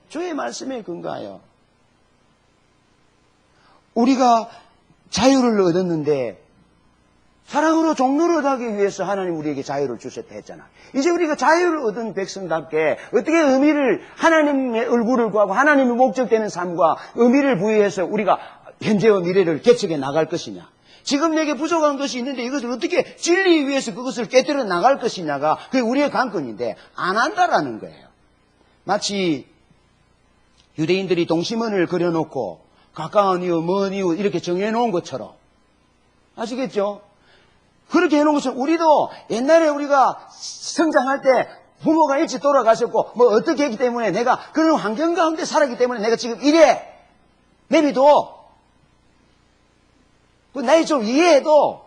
주의 말씀에 근거하여. 우리가 자유를 얻었는데 사랑으로 종로를 얻기 위해서 하나님 우리에게 자유를 주셨다 했잖아. 이제 우리가 자유를 얻은 백성답게 어떻게 의미를 하나님의 얼굴을 구하고 하나님의 목적되는 삶과 의미를 부여해서 우리가 현재와 미래를 개척해 나갈 것이냐. 지금 내게 부족한 것이 있는데 이것을 어떻게 진리 위해서 그것을 깨뜨려 나갈 것이냐가 그게 우리의 관건인데 안 한다라는 거예요. 마치 유대인들이 동심원을 그려놓고 가까운 이웃, 먼 이웃 이렇게 정해놓은 것처럼 아시겠죠? 그렇게 해놓은 것처럼 우리도 옛날에 우리가 성장할 때 부모가 일찍 돌아가셨고 뭐 어떻게 했기 때문에 내가 그런 환경 가운데 살았기 때문에 내가 지금 이래 내비도 그 나이 좀 이해해도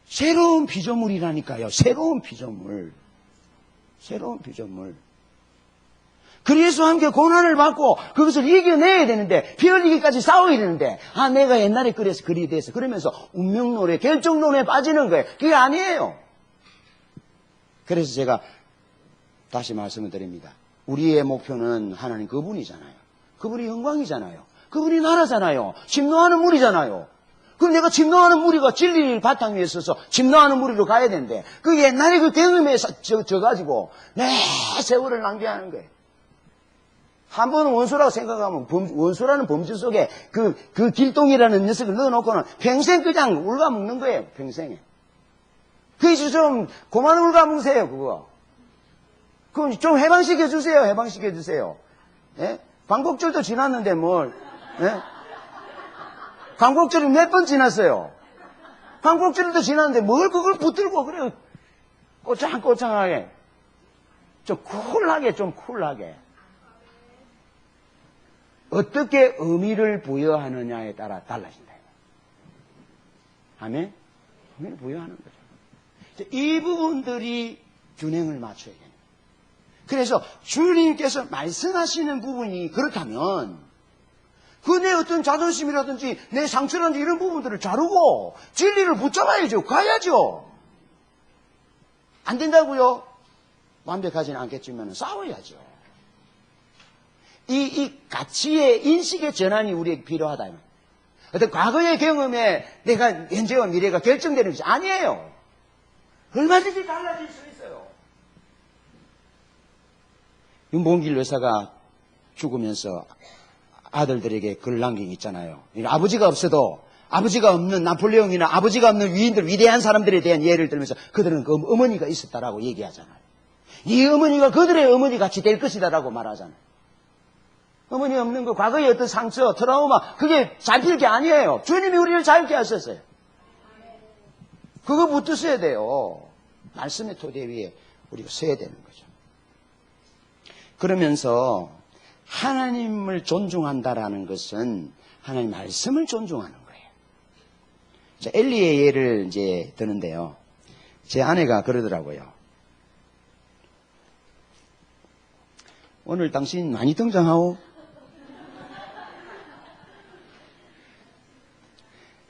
새로운 피조물이라니까요. 새로운 피조물. 새로운 피조물. 그리스도와 함께 고난을 받고 그것을 이겨내야 되는데 피 흘리기까지 싸워야 되는데 내가 옛날에 그래서 그리 돼서 그러면서 운명론에 결정론에 빠지는 거예요. 그게 아니에요. 그래서 제가 다시 말씀을 드립니다. 우리의 목표는 하나님 그분이잖아요. 그분이 영광이잖아요. 그분이 나라잖아요. 침노하는 무리잖아요. 그럼 내가 침노하는 무리가 진리를 바탕 위에 서서 침노하는 무리로 가야 되는데 그 옛날에 그 경험에 져가지고 내 세월을 낭비하는 거예요. 한 번은 원수라고 생각하면 원수라는 범죄 속에 그 길동이라는 녀석을 넣어놓고는 평생 그냥 울가먹는 거예요. 평생에. 그래서 좀 그만 울가먹으세요. 그거. 그럼 좀 해방시켜 주세요. 해방시켜 주세요. 예? 광복절도 지났는데 뭘? 예? 광복절이 몇 번 지났어요. 광복절도 지났는데 뭘 그걸 붙들고 그래요. 꼬창꼬창하게. 좀 쿨하게 좀 쿨하게. 어떻게 의미를 부여하느냐에 따라 달라진다. 아멘? 의미를 부여하는 거죠. 이 부분들이 균형을 맞춰야 돼요. 그래서 주님께서 말씀하시는 부분이 그렇다면 그 내 어떤 자존심이라든지 내 상처라든지 이런 부분들을 자르고 진리를 붙잡아야죠. 가야죠. 안 된다고요? 완벽하지는 않겠지만 싸워야죠. 이 가치의 인식의 전환이 우리에게 필요하다. 어떤 과거의 경험에 내가 현재와 미래가 결정되는 것이 아니에요. 얼마든지 달라질 수 있어요. 윤봉길 여사가 죽으면서 아들들에게 글 남긴 게 있잖아요. 아버지가 없어도 아버지가 없는 나폴레옹이나 아버지가 없는 위인들, 위대한 사람들에 대한 예를 들면서 그들은 그 어머니가 있었다라고 얘기하잖아요. 이 어머니가 그들의 어머니 같이 될 것이다라고 말하잖아요. 어머니 없는 거, 과거의 어떤 상처, 트라우마, 그게 잡힐 게 아니에요. 주님이 우리를 자유케 하셨어요. 그거 붙드셔야 돼요. 말씀의 토대 위에 우리가 서야 되는 거죠. 그러면서 하나님을 존중한다라는 것은 하나님 말씀을 존중하는 거예요. 자, 엘리의 예를 이제 드는데요. 제 아내가 그러더라고요. 오늘 당신 많이 등장하오?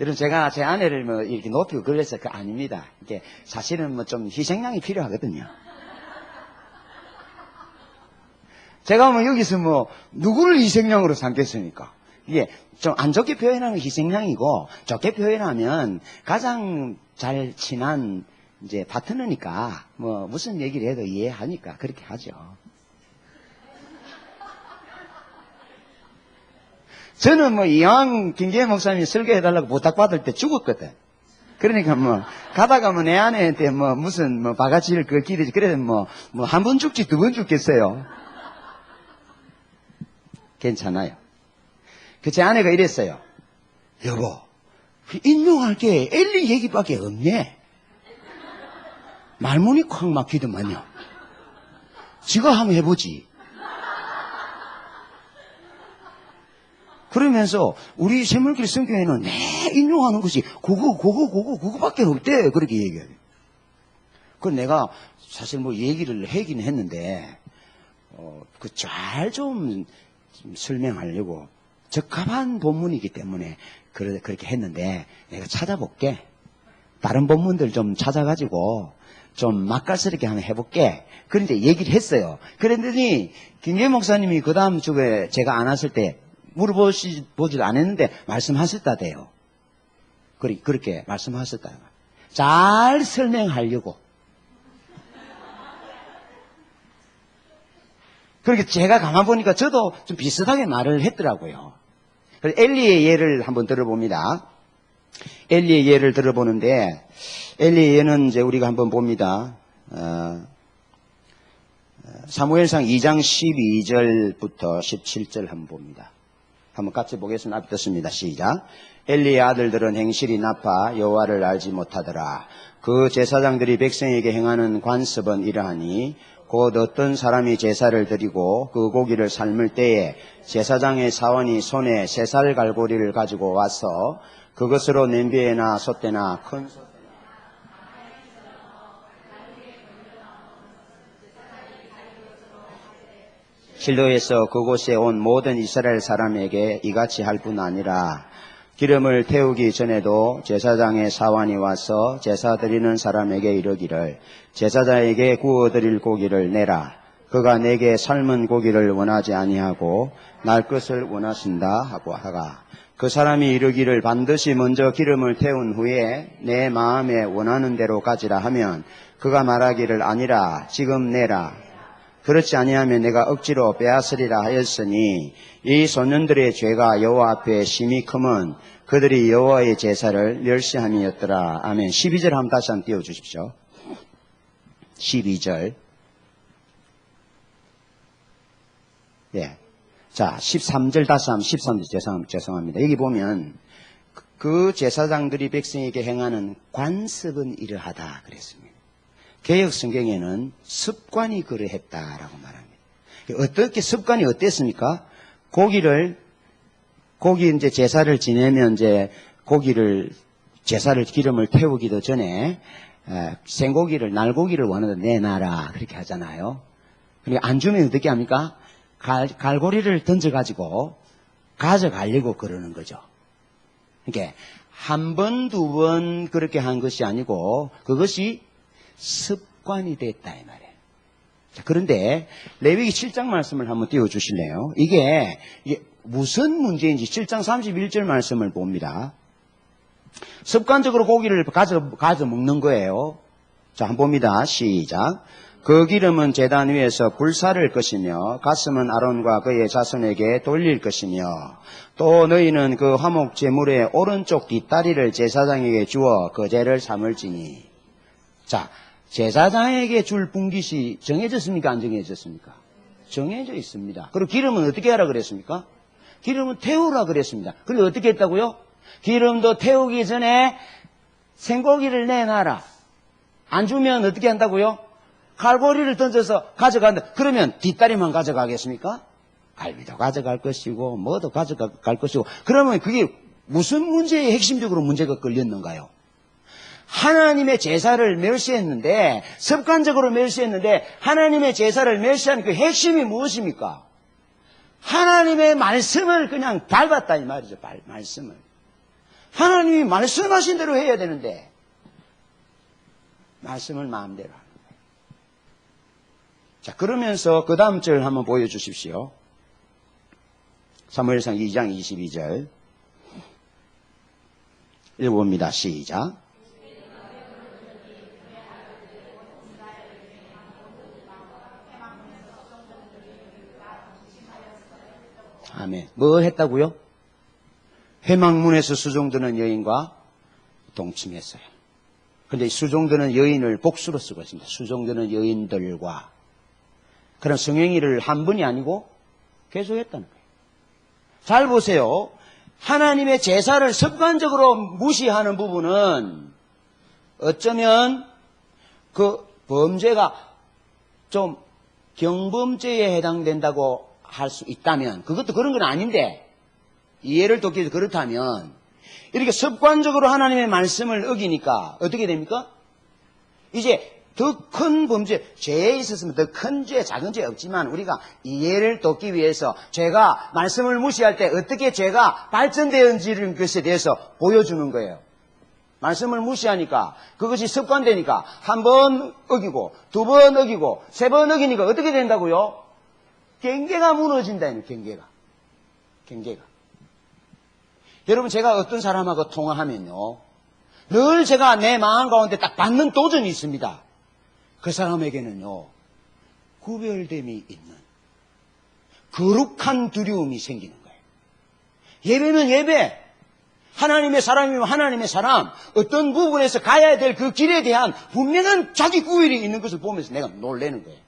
여러분, 제가 제 아내를 뭐 이렇게 높이고 그래서 아닙니다. 이게 사실은 뭐 좀 희생양이 필요하거든요. 제가 뭐 여기서 뭐 누구를 희생양으로 삼겠습니까? 이게 좀 안 좋게 표현하면 희생양이고, 좋게 표현하면 가장 잘 친한 이제 파트너니까 뭐 무슨 얘기를 해도 이해하니까 그렇게 하죠. 저는 뭐 이왕 김기현 목사님이 설교해달라고 부탁받을 때 죽었거든. 그러니까 뭐 가다가 뭐 내 아내한테 뭐 무슨 뭐 바가지를 긁기듯이 그래도 뭐 한 번 죽지 두 번 죽겠어요. 괜찮아요. 그 제 아내가 이랬어요. 여보, 인용할 게 엘리 얘기밖에 없네. 말문이 콱 막히더만요. 지가 한번 해보지. 그러면서 우리 샘물길 성경에는 인용하는 것이 그거밖에 없대. 그렇게 얘기해요. 그럼 내가 사실 뭐 얘기를 하긴 했는데, 잘 좀 설명하려고 적합한 본문이기 때문에 그렇게 했는데, 내가 찾아볼게. 다른 본문들 좀 찾아가지고 좀 맛깔스럽게 한번 해볼게. 그런데 얘기를 했어요. 그랬더니 김기현 목사님이 그 다음 주에 제가 안 왔을 때 물어보지도 안 했는데 말씀하셨다대요. 그렇게 말씀하셨다. 잘 설명하려고. 그렇게 제가 가만 보니까 저도 좀 비슷하게 말을 했더라고요. 그래서 엘리의 예를 한번 들어봅니다. 엘리의 예를 들어보는데, 엘리의 예는 이제 우리가 한번 봅니다. 사무엘상 2장 12절부터 17절 한번 봅니다. 한번 같이 보겠습니다. 앞에 떴습니다. 시작. 엘리의 아들들은 행실이 나빠 여호와를 알지 못하더라. 그 제사장들이 백성에게 행하는 관습은 이러하니 곧 어떤 사람이 제사를 드리고 그 고기를 삶을 때에 제사장의 사원이 손에 세 살 갈고리를 가지고 와서 그것으로 냄비에나 솥대나 큰 실로에서 그곳에 온 모든 이스라엘 사람에게 이같이 할 뿐 아니라 기름을 태우기 전에도 제사장의 사환이 와서 제사 드리는 사람에게 이르기를 제사장에게 구워드릴 고기를 내라. 그가 내게 삶은 고기를 원하지 아니하고 날 것을 원하신다 하고 하가. 그 사람이 이르기를 반드시 먼저 기름을 태운 후에 내 마음에 원하는 대로 가지라 하면 그가 말하기를 아니라 지금 내라. 그렇지 아니하면 내가 억지로 빼앗으리라 하였으니 이 소년들의 죄가 여호와 앞에 심히 크면 그들이 여호와의 제사를 멸시함이었더라. 아멘. 12절 한번 다시 한번 띄워주십시오. 12절. 예. 자, 13절 다시 한번 13절 죄송합니다. 여기 보면 그 제사장들이 백성에게 행하는 관습은 이러하다 그랬습니다. 개역 성경에는 습관이 그러했다라고 말합니다. 어떻게 습관이 어땠습니까? 고기 이제 제사를 지내면 이제 제사를 기름을 태우기도 전에 생고기를 날고기를 원하는 내놔라 그렇게 하잖아요. 그러니까 안 주면 어떻게 합니까? 갈고리를 던져가지고 가져가려고 그러는 거죠. 그러니까 한 번, 두 번 그렇게 한 것이 아니고 그것이 습관이 됐다 이 말이에요. 자, 그런데 레위기 7장 말씀을 한번 띄워주실래요? 이게 무슨 문제인지 7장 31절 말씀을 봅니다. 습관적으로 고기를 가져 먹는 거예요. 자, 한번 봅니다. 시작. 그 기름은 제단 위에서 불사를 것이며 가슴은 아론과 그의 자손에게 돌릴 것이며 또 너희는 그 화목 제물의 오른쪽 뒷다리를 제사장에게 주어 그 죄를 삼을지니. 자, 제사장에게 줄 분깃이 정해졌습니까? 안 정해졌습니까? 정해져 있습니다. 그리고 기름은 어떻게 하라 그랬습니까? 기름은 태우라 그랬습니다. 그리고 어떻게 했다고요? 기름도 태우기 전에 생고기를 내놔라. 안 주면 어떻게 한다고요? 갈고리를 던져서 가져간다. 그러면 뒷다리만 가져가겠습니까? 갈비도 가져갈 것이고 뭐도 가져갈 것이고. 그러면 그게 무슨 문제에 핵심적으로 문제가 걸렸는가요? 하나님의 제사를 멸시했는데, 습관적으로 멸시했는데, 하나님의 제사를 멸시한 그 핵심이 무엇입니까? 하나님의 말씀을 그냥 밟았다 이 말이죠. 말씀을. 하나님이 말씀하신 대로 해야 되는데 말씀을 마음대로 하는 거예요. 자, 그러면서 그 다음 절 한번 보여주십시오. 사무엘상 2장 22절 읽어봅니다. 시작. 아멘. 뭐 했다고요? 회막문에서 수종드는 여인과 동침했어요. 그런데 수종드는 여인을 복수로 쓰고 있습니다. 수종드는 여인들과. 그런 성행위를 한 번이 아니고 계속했다는 거예요. 잘 보세요. 하나님의 제사를 습관적으로 무시하는 부분은 어쩌면 그 범죄가 좀 경범죄에 해당된다고 할 수 있다면, 그것도 그런 건 아닌데 이해를 돕기 위해서 그렇다면, 이렇게 습관적으로 하나님의 말씀을 어기니까 어떻게 됩니까? 이제 더 큰 범죄, 죄에 있었으면 더 큰 죄, 작은 죄 없지만 우리가 이해를 돕기 위해서 죄가 말씀을 무시할 때 어떻게 죄가 발전되는지를 것에 대해서 보여주는 거예요. 말씀을 무시하니까 그것이 습관되니까 한 번 어기고 두 번 어기고 세 번 어기니까 어떻게 된다고요? 경계가 무너진다. 경계가. 여러분, 제가 어떤 사람하고 통화하면요, 늘 제가 내 마음 가운데 딱 받는 도전이 있습니다. 그 사람에게는요, 구별됨이 있는 거룩한 두려움이 생기는 거예요. 예배는 예배, 하나님의 사람이면 하나님의 사람, 어떤 부분에서 가야 될 그 길에 대한 분명한 자기 구별이 있는 것을 보면서 내가 놀라는 거예요.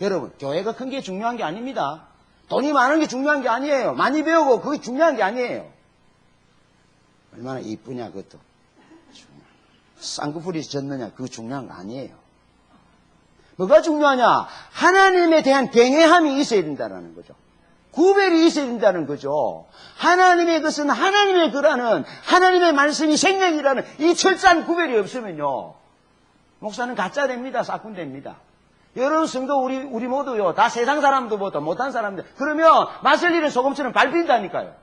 여러분, 교회가 큰 게 중요한 게 아닙니다. 돈이 많은 게 중요한 게 아니에요. 많이 배우고 그게 중요한 게 아니에요. 얼마나 이쁘냐, 그것도. 쌍꺼풀이 졌느냐, 그거 중요한 거 아니에요. 뭐가 중요하냐? 하나님에 대한 경외함이 있어야 된다는 거죠. 구별이 있어야 된다는 거죠. 하나님의 것은 하나님의 거라는, 하나님의 말씀이 생명이라는 이 철저한 구별이 없으면요, 목사는 가짜 됩니다. 싹군 됩니다. 여러분 성도 우리 모두요, 다 세상 사람들보다 못한 사람들. 그러면 맛을 잃은 소금처럼 밟힌다니까요.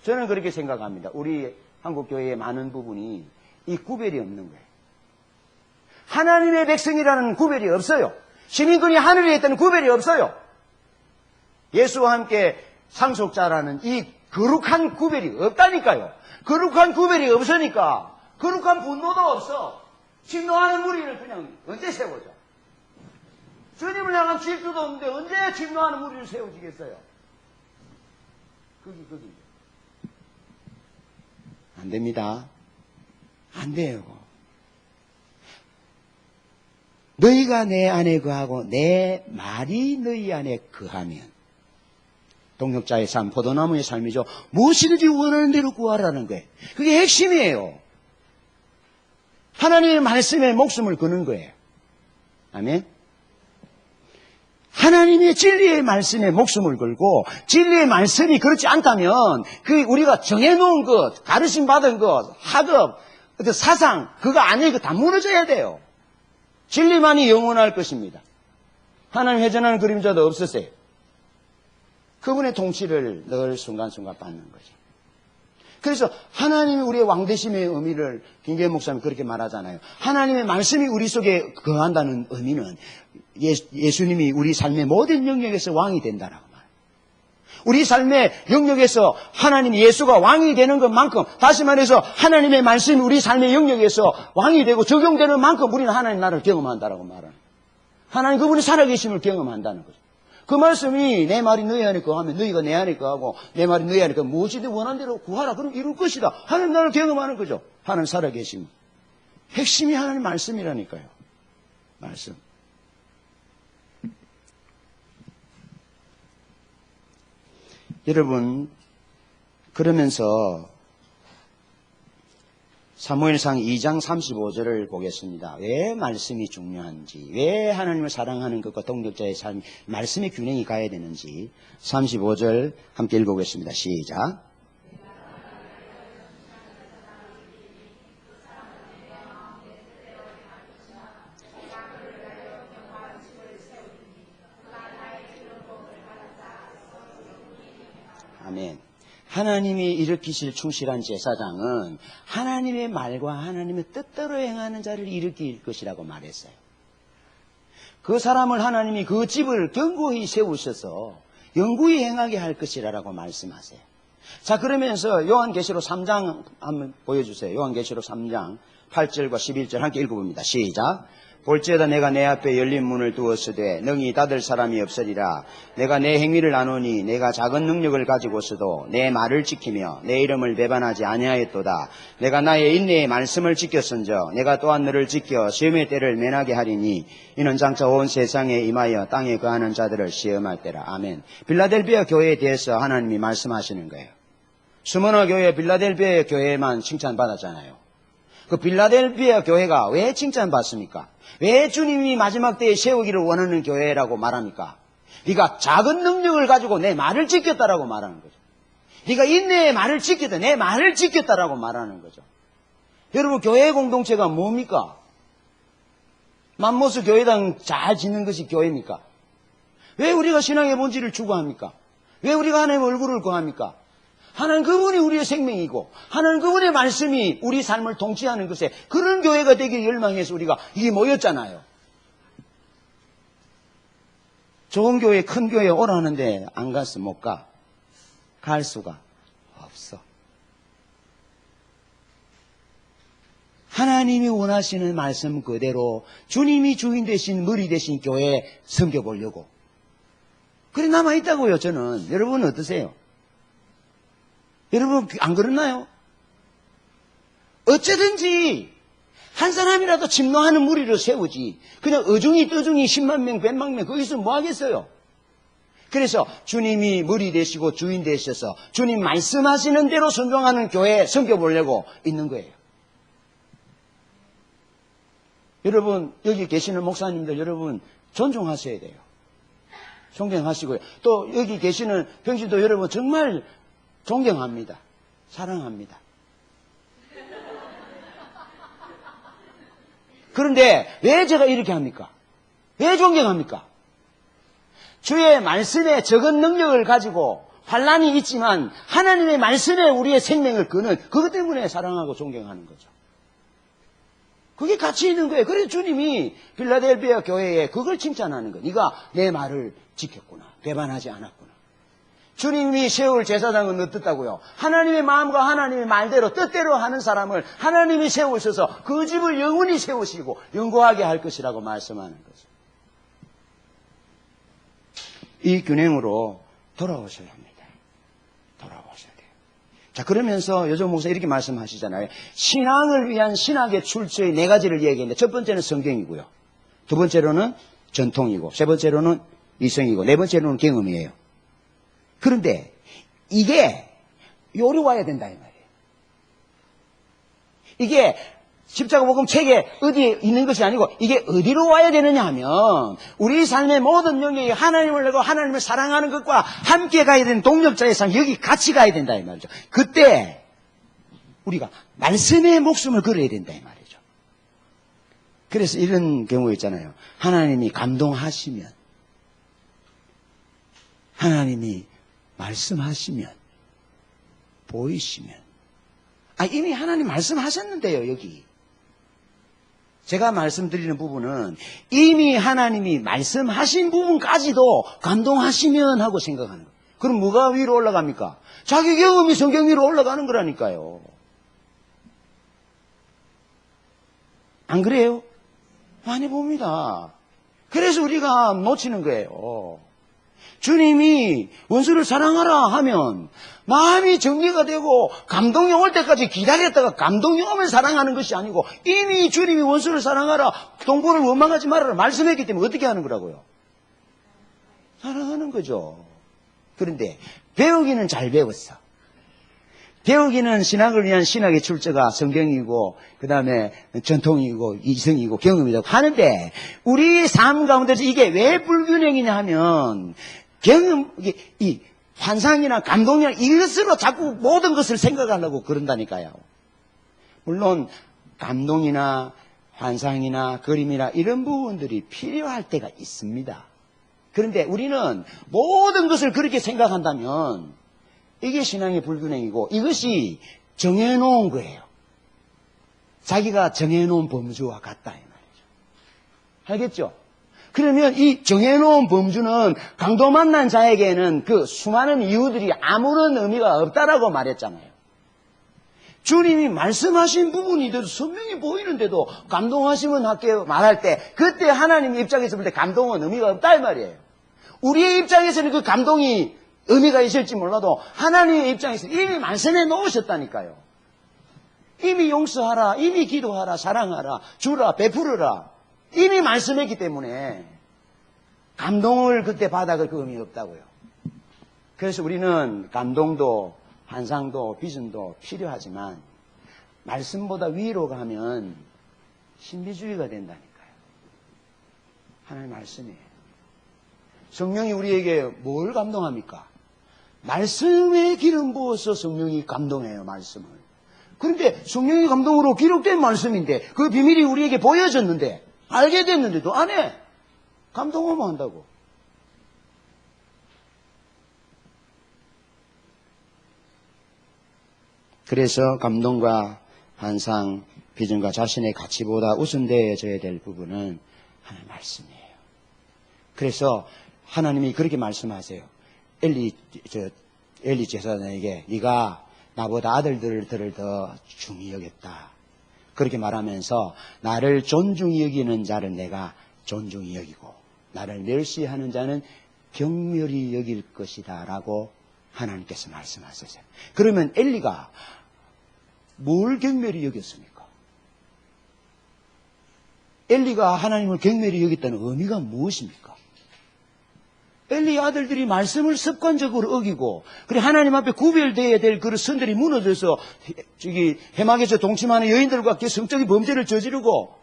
저는 그렇게 생각합니다. 우리 한국 교회의 많은 부분이 이 구별이 없는 거예요. 하나님의 백성이라는 구별이 없어요. 시민권이 하늘에 있다는 구별이 없어요. 예수와 함께 상속자라는 이 거룩한 구별이 없다니까요. 거룩한 구별이 없으니까 거룩한 분노도 없어. 진노하는 무리를 그냥 언제 세워져? 주님을 향한 질투도 없는데 언제 진노하는 무리를 세워지겠어요? 거기. 안 됩니다. 안 돼요. 너희가 내 안에 거하고 내 말이 너희 안에 거하면, 동역자의 삶, 포도나무의 삶이죠. 무엇이든지 원하는 대로 구하라는 거예요. 그게 핵심이에요. 하나님의 말씀에 목숨을 거는 거예요. 아멘. 하나님의 진리의 말씀에 목숨을 걸고, 진리의 말씀이 그렇지 않다면 그 우리가 정해놓은 것, 가르침 받은 것, 학업, 어떤 사상, 그거 아니에요. 그거 다 무너져야 돼요. 진리만이 영원할 것입니다. 하나님 회전하는 그림자도 없으세요. 그분의 통치를 늘 순간순간 받는 거죠. 그래서 하나님이 우리의 왕되심의 의미를 김계현 목사님이 그렇게 말하잖아요. 하나님의 말씀이 우리 속에 거한다는 의미는 예수님이 우리 삶의 모든 영역에서 왕이 된다라고 말해요. 우리 삶의 영역에서 하나님 예수가 왕이 되는 것만큼, 다시 말해서 하나님의 말씀이 우리 삶의 영역에서 왕이 되고 적용되는 만큼 우리는 하나님 나라를 경험한다라고 말하는 거예요. 하나님 그분이 살아계심을 경험한다는 거죠. 그 말씀이 내 말이 너희 안에 거하면 너희가 내 안에 거하고 내 말이 너희 안에 거하면 무엇이든 원하는 대로 구하라. 그럼 이룰 것이다. 하나님 나라를 경험하는 거죠. 하나님 살아계심. 핵심이 하나님 말씀이라니까요. 말씀. 여러분, 그러면서 사무엘상 2장 35절을 보겠습니다. 왜 말씀이 중요한지, 왜 하나님을 사랑하는 것과 동역자의 삶, 말씀의 균형이 가야 되는지 35절 함께 읽어보겠습니다. 시작. 아멘. 하나님이 일으키실 충실한 제사장은 하나님의 말과 하나님의 뜻대로 행하는 자를 일으킬 것이라고 말했어요. 그 사람을 하나님이 그 집을 견고히 세우셔서 영구히 행하게 할 것이라고 말씀하세요. 자, 그러면서 요한계시록 3장 한번 보여주세요. 요한계시록 3장 8절과 11절 함께 읽어봅니다. 시작. 볼지어다 내가 내 앞에 열린 문을 두었으되 능히 닫을 사람이 없으리라. 내가 내 행위를 아노니 내가 작은 능력을 가지고서도 내 말을 지키며 내 이름을 배반하지 아니하였도다. 내가 나의 인내의 말씀을 지켰은즉 내가 또한 너를 지켜 시험의 때를 면하게 하리니 이는 장차 온 세상에 임하여 땅에 거하는 자들을 시험할 때라. 아멘. 빌라델비아 교회에 대해서 하나님이 말씀하시는 거예요. 스무나 교회, 빌라델비아 교회만 칭찬받았잖아요. 그 빌라델비아 교회가 왜 칭찬받습니까? 왜 주님이 마지막 때에 세우기를 원하는 교회라고 말합니까? 네가 작은 능력을 가지고 내 말을 지켰다라고 말하는 거죠. 네가 인내의 말을 지켰다, 내 말을 지켰다라고 말하는 거죠. 여러분, 교회 공동체가 뭡니까? 맘모스 교회당 잘 짓는 것이 교회입니까? 왜 우리가 신앙의 본질을 추구합니까? 왜 우리가 하나님의 얼굴을 구합니까? 하나님 그분이 우리의 생명이고 하나님 그분의 말씀이 우리 삶을 통치하는 것에 그런 교회가 되길 열망해서 우리가 이게 모였잖아요. 좋은 교회, 큰 교회 오라는데 안 갔어, 못 가. 갈 수가 없어. 하나님이 원하시는 말씀 그대로 주님이 주인 되신 머리 되신 교회에 섬겨보려고. 그래 남아있다고요, 저는. 여러분은 어떠세요? 여러분 안 그렇나요? 어쩌든지 한 사람이라도 침노하는 무리를 세우지 그냥 어중이 떠중이 10만 명 100만 명 거기서 뭐 하겠어요? 그래서 주님이 머리 되시고 주인 되셔서 주님 말씀하시는 대로 순종하는 교회에 섬겨보려고 있는 거예요. 여러분 여기 계시는 목사님들 여러분 존중하셔야 돼요. 존경하시고요. 또 여기 계시는 평신도 여러분 정말 존경합니다. 사랑합니다. 그런데 왜 제가 이렇게 합니까? 왜 존경합니까? 주의 말씀에 적은 능력을 가지고 환난이 있지만 하나님의 말씀에 우리의 생명을 거는 그것 때문에 사랑하고 존경하는 거죠. 그게 가치 있는 거예요. 그래서 주님이 빌라델비아 교회에 그걸 칭찬하는 거예요. 네가 내 말을 지켰구나. 배반하지 않았구나. 주님이 세울 제사장은 어떻다고요? 하나님의 마음과 하나님의 말대로 뜻대로 하는 사람을 하나님이 세우셔서 그 집을 영원히 세우시고 영구하게 할 것이라고 말씀하는 거죠. 이 균형으로 돌아오셔야 합니다. 돌아오셔야 돼요. 자, 그러면서 요즘 목사 이렇게 말씀하시잖아요. 신앙을 위한 신학의 출처의 네 가지를 얘기했는데 첫 번째는 성경이고요. 두 번째로는 전통이고 세 번째로는 이성이고 네 번째로는 경험이에요. 그런데 이게 요리 와야 된다 이 말이에요. 이게 십자가복음 책에 어디에 있는 것이 아니고 이게 어디로 와야 되느냐 하면 우리 삶의 모든 영역이 하나님을 내고 하나님을 사랑하는 것과 함께 가야 되는 동력자의 삶 여기 같이 가야 된다 이 말이죠. 그때 우리가 말씀의 목숨을 걸어야 된다 이 말이죠. 그래서 이런 경우 있잖아요. 하나님이 감동하시면 하나님이 말씀하시면 보이시면 이미 하나님 말씀하셨는데요. 여기 제가 말씀드리는 부분은 이미 하나님이 말씀하신 부분까지도 감동하시면 하고 생각하는 거예요. 그럼 뭐가 위로 올라갑니까? 자기 경험이 성경 위로 올라가는 거라니까요. 안 그래요? 많이 봅니다. 그래서 우리가 놓치는 거예요. 주님이 원수를 사랑하라 하면 마음이 정리가 되고 감동이 올 때까지 기다렸다가 감동이 오면 사랑하는 것이 아니고 이미 주님이 원수를 사랑하라 동포를 원망하지 말아라 말씀했기 때문에 어떻게 하는 거라고요? 사랑하는 거죠. 그런데 배우기는 잘 배웠어. 배우기는 신학을 위한 신학의 출처가 성경이고 그 다음에 전통이고 이성이고 경험이라고 하는데 우리 삶 가운데서 이게 왜 불균형이냐 하면 경험, 이 환상이나 감동이나 이것으로 자꾸 모든 것을 생각하려고 그런다니까요. 물론 감동이나 환상이나 그림이나 이런 부분들이 필요할 때가 있습니다. 그런데 우리는 모든 것을 그렇게 생각한다면 이게 신앙의 불균형이고 이것이 정해놓은 거예요. 자기가 정해놓은 범주와 같다 이 말이죠. 알겠죠? 그러면 이 정해놓은 범주는 강도 만난 자에게는 그 수많은 이유들이 아무런 의미가 없다라고 말했잖아요. 주님이 말씀하신 부분인데도 선명히 보이는데도 감동하시면 할게요 말할 때 그때 하나님 입장에서 볼 때 감동은 의미가 없다 이 말이에요. 우리의 입장에서는 그 감동이 의미가 있을지 몰라도 하나님의 입장에서 이미 말씀해 놓으셨다니까요. 이미 용서하라, 이미 기도하라, 사랑하라, 주라, 베풀어라. 이미 말씀했기 때문에 감동을 그때 받아갈 그 의미 없다고요. 그래서 우리는 감동도 환상도 비전도 필요하지만 말씀보다 위로 가면 신비주의가 된다니까요. 하나님 말씀이에요. 성령이 우리에게 뭘 감동합니까? 말씀에 기름 부어서 성령이 감동해요, 말씀을. 그런데 성령의 감동으로 기록된 말씀인데 그 비밀이 우리에게 보여졌는데 알게 됐는데도 안 해. 감동하면 한다고. 그래서 감동과 환상, 비전과 자신의 가치보다 우선되어져야 될 부분은 하나님 말씀이에요. 그래서 하나님이 그렇게 말씀하세요. 엘리 제사장에게 네가 나보다 아들들을 더 중히 여겼다. 그렇게 말하면서 나를 존중히 여기는 자를 내가 존중히 여기고 나를 멸시하는 자는 경멸히 여길 것이다 라고 하나님께서 말씀하셨어요. 그러면 엘리가 뭘 경멸히 여겼습니까? 엘리가 하나님을 경멸히 여겼다는 의미가 무엇입니까? 엘리의 아들들이 말씀을 습관적으로 어기고 그래 하나님 앞에 구별되어야 될 그 선들이 무너져서 해막에서 동침하는 여인들과 성적인 범죄를 저지르고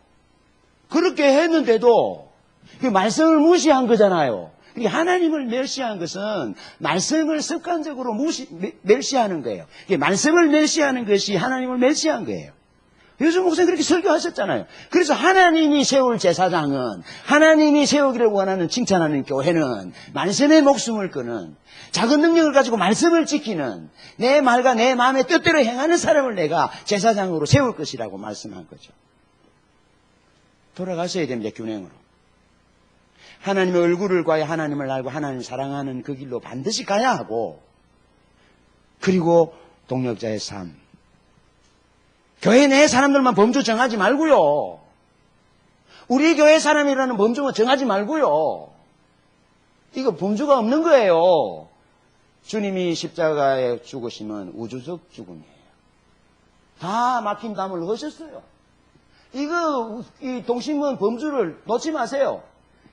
그렇게 했는데도 그 말씀을 무시한 거잖아요. 하나님을 멸시한 것은 말씀을 습관적으로 멸시하는 거예요. 말씀을 멸시하는 것이 하나님을 멸시한 거예요. 요즘 목사님 그렇게 설교하셨잖아요. 그래서 하나님이 세울 제사장은 하나님이 세우기를 원하는 칭찬하는 교회는 말씀의 목숨을 끄는 작은 능력을 가지고 말씀을 지키는 내 말과 내 마음의 뜻대로 행하는 사람을 내가 제사장으로 세울 것이라고 말씀한 거죠. 돌아가셔야 됩니다. 균형으로. 하나님의 얼굴을 구하여 하나님을 알고 하나님을 사랑하는 그 길로 반드시 가야 하고 그리고 동력자의 삶. 교회 내 사람들만 범주 정하지 말고요. 우리 교회 사람이라는 범주만 정하지 말고요. 이거 범주가 없는 거예요. 주님이 십자가에 죽으시면 우주적 죽음이에요. 다 막힌 담을 하셨어요. 이 동심은 범주를 놓지 마세요.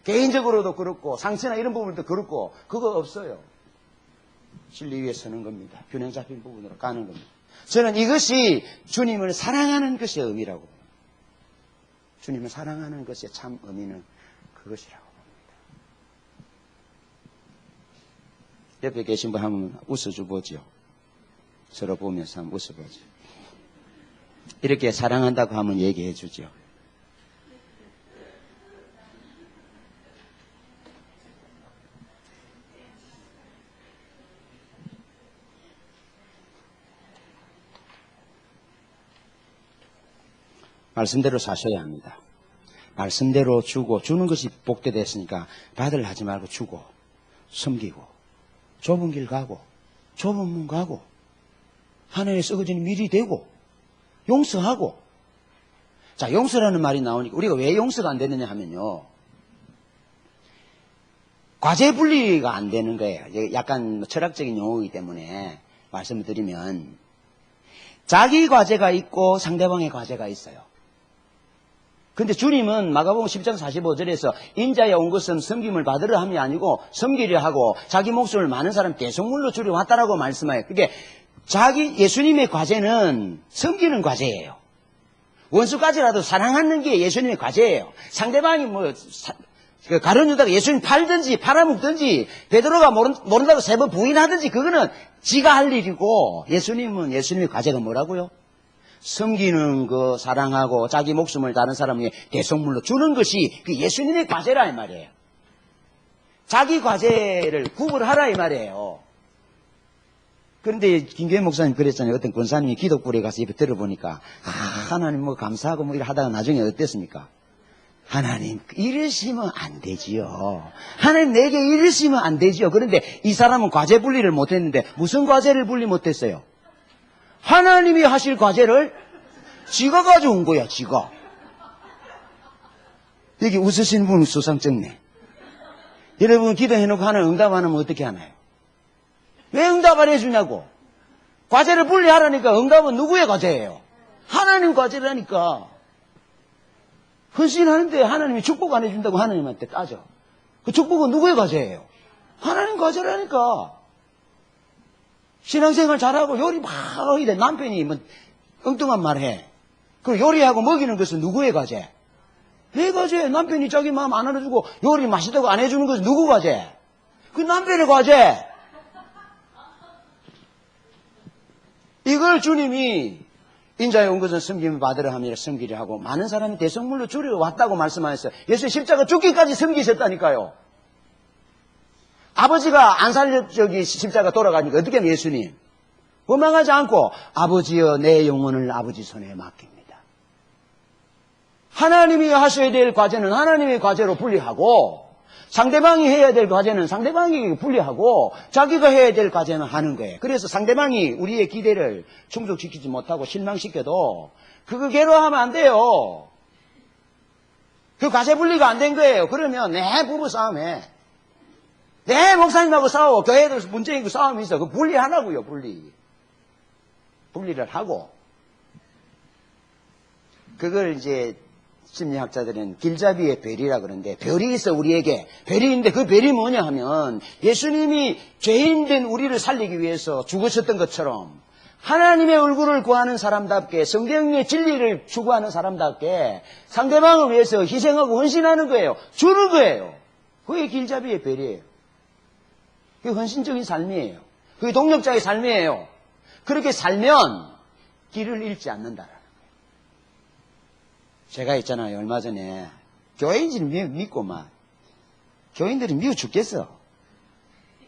개인적으로도 그렇고 상처나 이런 부분도 그렇고 그거 없어요. 진리 위에 서는 겁니다. 균형 잡힌 부분으로 가는 겁니다. 저는 이것이 주님을 사랑하는 것의 의미라고 봅니다. 주님을 사랑하는 것의 참 의미는 그것이라고 봅니다. 옆에 계신 분 한번 웃어줘보죠. 서로 보면서 한번 웃어보죠. 이렇게 사랑한다고 하면 얘기해 주죠. 말씀대로 사셔야 합니다. 말씀대로 주고 주는 것이 복되다 했으니까 받으려 하지 말고 주고 섬기고 좁은 길 가고 좁은 문 가고 하늘에 썩어지는 밀이 되고 용서하고. 자, 용서라는 말이 나오니까 우리가 왜 용서가 안 되느냐 하면요, 과제 분리가 안 되는 거예요. 약간 철학적인 용어이기 때문에 말씀을 드리면 자기 과제가 있고 상대방의 과제가 있어요. 근데 주님은 마가복음 10장 45절에서 인자에 온 것은 섬김을 받으려 함이 아니고 섬기려 하고 자기 목숨을 많은 사람 대속물로 주려 왔다라고 말씀해요. 그게 예수님의 과제는 섬기는 과제예요. 원수까지라도 사랑하는 게 예수님의 과제예요. 상대방이 가룟 유다가 예수님 팔든지 팔아먹든지 베드로가 모른다고 3번 부인하든지 그거는 지가 할 일이고 예수님은 예수님의 과제가 뭐라고요? 섬기는 거, 사랑하고 자기 목숨을 다른 사람에게 대속물로 주는 것이 그 예수님의 과제라 이 말이에요. 자기 과제를 구분하라 이 말이에요. 그런데 김교회 목사님 그랬잖아요. 어떤 권사님이 기독불에 가서 입에 들어보니까 하나님 뭐 감사하고 뭐 이래 하다가 나중에 어땠습니까? 하나님 이러시면 안 되지요. 하나님 내게 이러시면 안 되지요. 그런데 이 사람은 과제 분리를 못했는데 무슨 과제를 분리 못했어요? 하나님이 하실 과제를 지가 가져온 거야. 지가. 여기 웃으시는 분은 수상쩍네. 여러분 기도해놓고 하나님 응답 안 하면 어떻게 하나요? 왜 응답 안 해주냐고. 과제를 분리하라니까. 응답은 누구의 과제예요? 하나님 과제라니까. 헌신하는데 하나님이 축복 안 해준다고 하나님한테 따져. 그 축복은 누구의 과제예요? 하나님 과제라니까. 신앙생활 잘하고 요리 막 하는데 남편이 뭐 엉뚱한 말 해. 그 요리하고 먹이는 것은 누구의 과제? 내 과제. 남편이 자기 마음 안 알아주고 요리 맛있다고 안 해주는 것은 누구 과제? 그 남편의 과제. 이걸 주님이 인자에 온 것은 섬김을 받으려 함이라 섬기려 하고 많은 사람이 대성물로 줄여 왔다고 말씀하셨어요. 예수 십자가 죽기까지 섬기셨다니까요. 아버지가 안 살려 십자가 돌아가니까 어떻게 하면 예수님 원망하지 않고 아버지여 내 영혼을 아버지 손에 맡깁니다. 하나님이 하셔야 될 과제는 하나님의 과제로 분리하고 상대방이 해야 될 과제는 상대방이 분리하고 자기가 해야 될 과제는 하는 거예요. 그래서 상대방이 우리의 기대를 충족시키지 못하고 실망시켜도 그거 괴로워하면 안 돼요. 그 과제 분리가 안 된 거예요. 그러면 내 부부 싸움에 내 목사님하고 싸워. 교회도 문제 있고 싸움이 있어. 그 분리하라고요. 분리를 하고 그걸 이제 심리학자들은 길잡이의 별이라 그러는데 별이 있어 우리에게. 별이 있는데 그 별이 뭐냐 하면 예수님이 죄인된 우리를 살리기 위해서 죽으셨던 것처럼 하나님의 얼굴을 구하는 사람답게 성경의 진리를 추구하는 사람답게 상대방을 위해서 희생하고 헌신하는 거예요. 주는 거예요. 그게 길잡이의 별이에요. 그게 헌신적인 삶이에요. 그게 동력자의 삶이에요. 그렇게 살면 길을 잃지 않는다. 제가 있잖아요. 얼마 전에 교회인들이 믿고 막 교인들이 미워 죽겠어.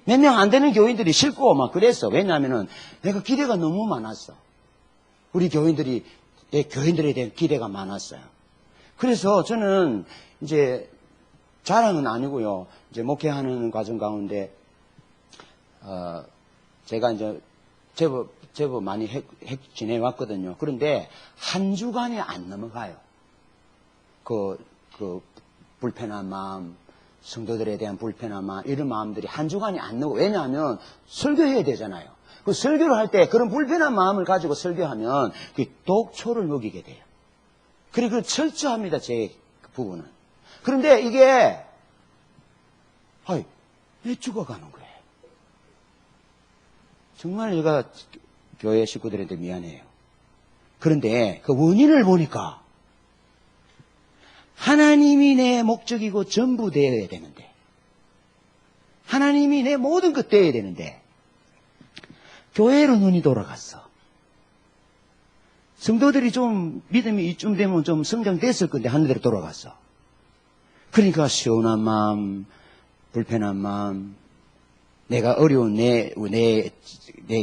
몇 명 안 되는 교인들이 싫고 막 그랬어. 왜냐하면은 내가 기대가 너무 많았어. 우리 교인들에 대한 기대가 많았어요. 그래서 저는 이제 자랑은 아니고요. 이제 목회하는 과정 가운데 제가 이제 제법 많이 지내왔거든요. 그런데 한 주간이 안 넘어가요. 그 불편한 마음, 성도들에 대한 불편한 마음, 이런 마음들이 한 주간이 안 넘어가요. 왜냐하면 설교해야 되잖아요. 그 설교를 할 때 그런 불편한 마음을 가지고 설교하면 그 독초를 먹이게 돼요. 그리고 철저합니다. 제 부분은. 그런데 이게 왜 죽어가는 거예요? 정말 제가 교회 식구들한테 미안해요. 그런데 그 원인을 보니까 하나님이 내 목적이고 전부 되어야 되는데 하나님이 내 모든 것 되어야 되는데 교회로 눈이 돌아갔어. 성도들이 좀 믿음이 이쯤 되면 좀 성장됐을 건데 하늘대로 돌아갔어. 그러니까 시원한 마음, 불편한 마음, 내가 어려운 내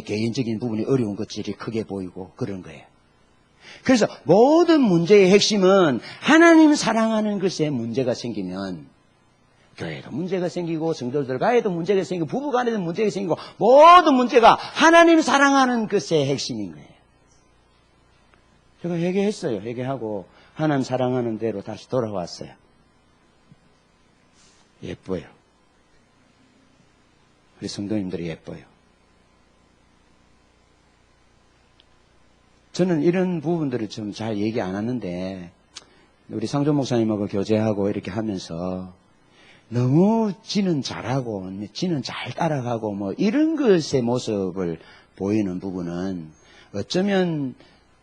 개인적인 부분이 어려운 것들이 크게 보이고 그런 거예요. 그래서 모든 문제의 핵심은 하나님 사랑하는 것에 문제가 생기면 교회에도 문제가 생기고 성도들 간에도 문제가 생기고 부부 간에도 문제가 생기고 모든 문제가 하나님 사랑하는 것의 핵심인 거예요. 제가 회개했어요. 회개하고 하나님 사랑하는 대로 다시 돌아왔어요. 예뻐요. 우리 성도님들이 예뻐요. 저는 이런 부분들을 좀 잘 얘기 안 하는데 우리 상조 목사님하고 교제하고 이렇게 하면서 너무 지는 잘하고 지는 잘 따라가고 뭐 이런 것의 모습을 보이는 부분은 어쩌면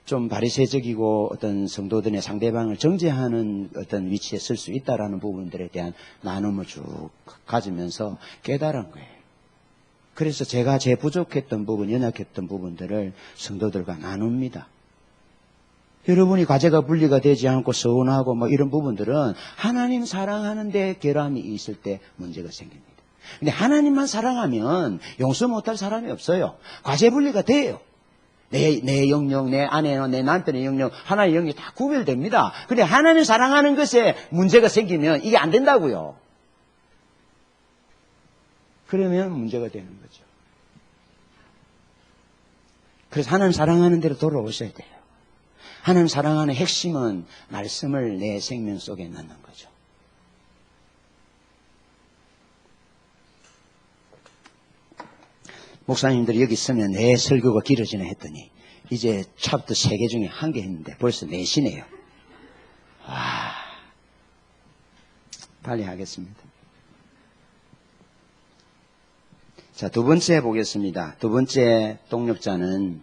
좀 바리새적이고 어떤 성도들의 상대방을 정죄하는 어떤 위치에 설 수 있다라는 부분들에 대한 나눔을 쭉 가지면서 깨달은 거예요. 그래서 제가 제 부족했던 부분, 연약했던 부분들을 성도들과 나눕니다. 여러분이 과제가 분리가 되지 않고 서운하고 뭐 이런 부분들은 하나님 사랑하는데 결함이 있을 때 문제가 생깁니다. 근데 하나님만 사랑하면 용서 못할 사람이 없어요. 과세분리가 돼요. 내 영역, 내 아내와 내 남편의 영역, 하나의 영역이 다 구별됩니다. 근데 하나님 사랑하는 것에 문제가 생기면 이게 안 된다고요. 그러면 문제가 되는 거죠. 그래서 하나님 사랑하는 대로 돌아오셔야 돼요. 하나님 사랑하는 핵심은 말씀을 내 생명 속에 넣는 거죠. 목사님들이 여기 있으면 내 설교가 길어지네 했더니 이제 챕터 3개 중에 1개 했는데 벌써 4시네요. 와, 빨리 하겠습니다. 자, 두 번째 보겠습니다. 두 번째 동력자는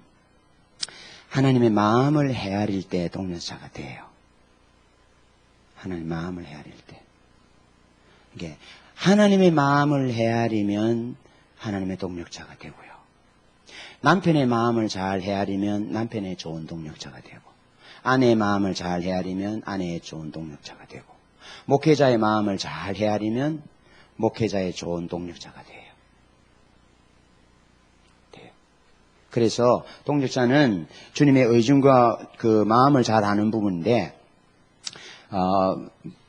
하나님의 마음을 헤아릴 때 동력자가 돼요. 하나님의 마음을 헤아릴 때. 이게 하나님의 마음을 헤아리면 하나님의 동력자가 되고요. 남편의 마음을 잘 헤아리면 남편의 좋은 동력자가 되고, 아내의 마음을 잘 헤아리면 아내의 좋은 동력자가 되고, 목회자의 마음을 잘 헤아리면 목회자의 좋은 동력자가 돼요. 그래서 동력자는 주님의 의중과 그 마음을 잘 아는 부분인데,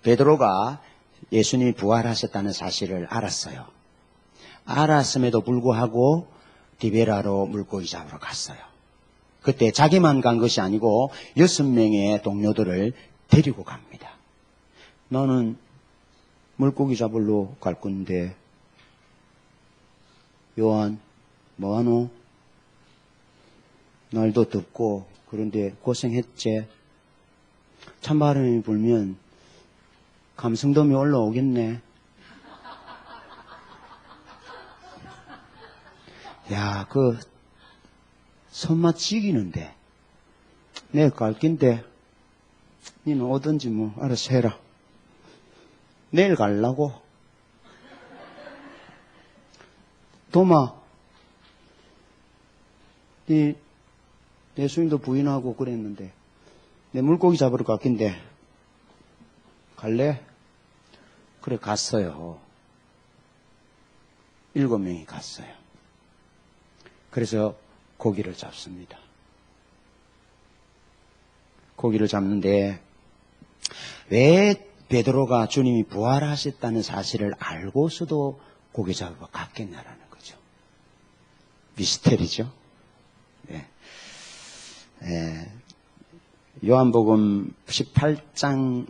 베드로가 예수님이 부활하셨다는 사실을 알았어요. 알았음에도 불구하고 디베라로 물고기 잡으러 갔어요. 그때 자기만 간 것이 아니고 6명의 동료들을 데리고 갑니다. 나는 물고기 잡으러 갈 건데, 요한 뭐하노? 날도 덥고 그런데 고생했지. 찬바람이 불면 감성돔이 올라오겠네. 야, 그 손맛 지기는데 내가 갈 낀데 니는 오든지 뭐 알아서 해라. 내일 가려고. 도마, 내 수임도 부인하고 그랬는데 내 물고기 잡으러 갈 낀데 갈래? 그래, 갔어요. 7명이 갔어요. 그래서 고기를 잡습니다. 고기를 잡는데 왜 베드로가 주님이 부활하셨다는 사실을 알고서도 고기 잡으러 갔겠냐라는 거죠. 미스테리죠. 네. 요한복음 18장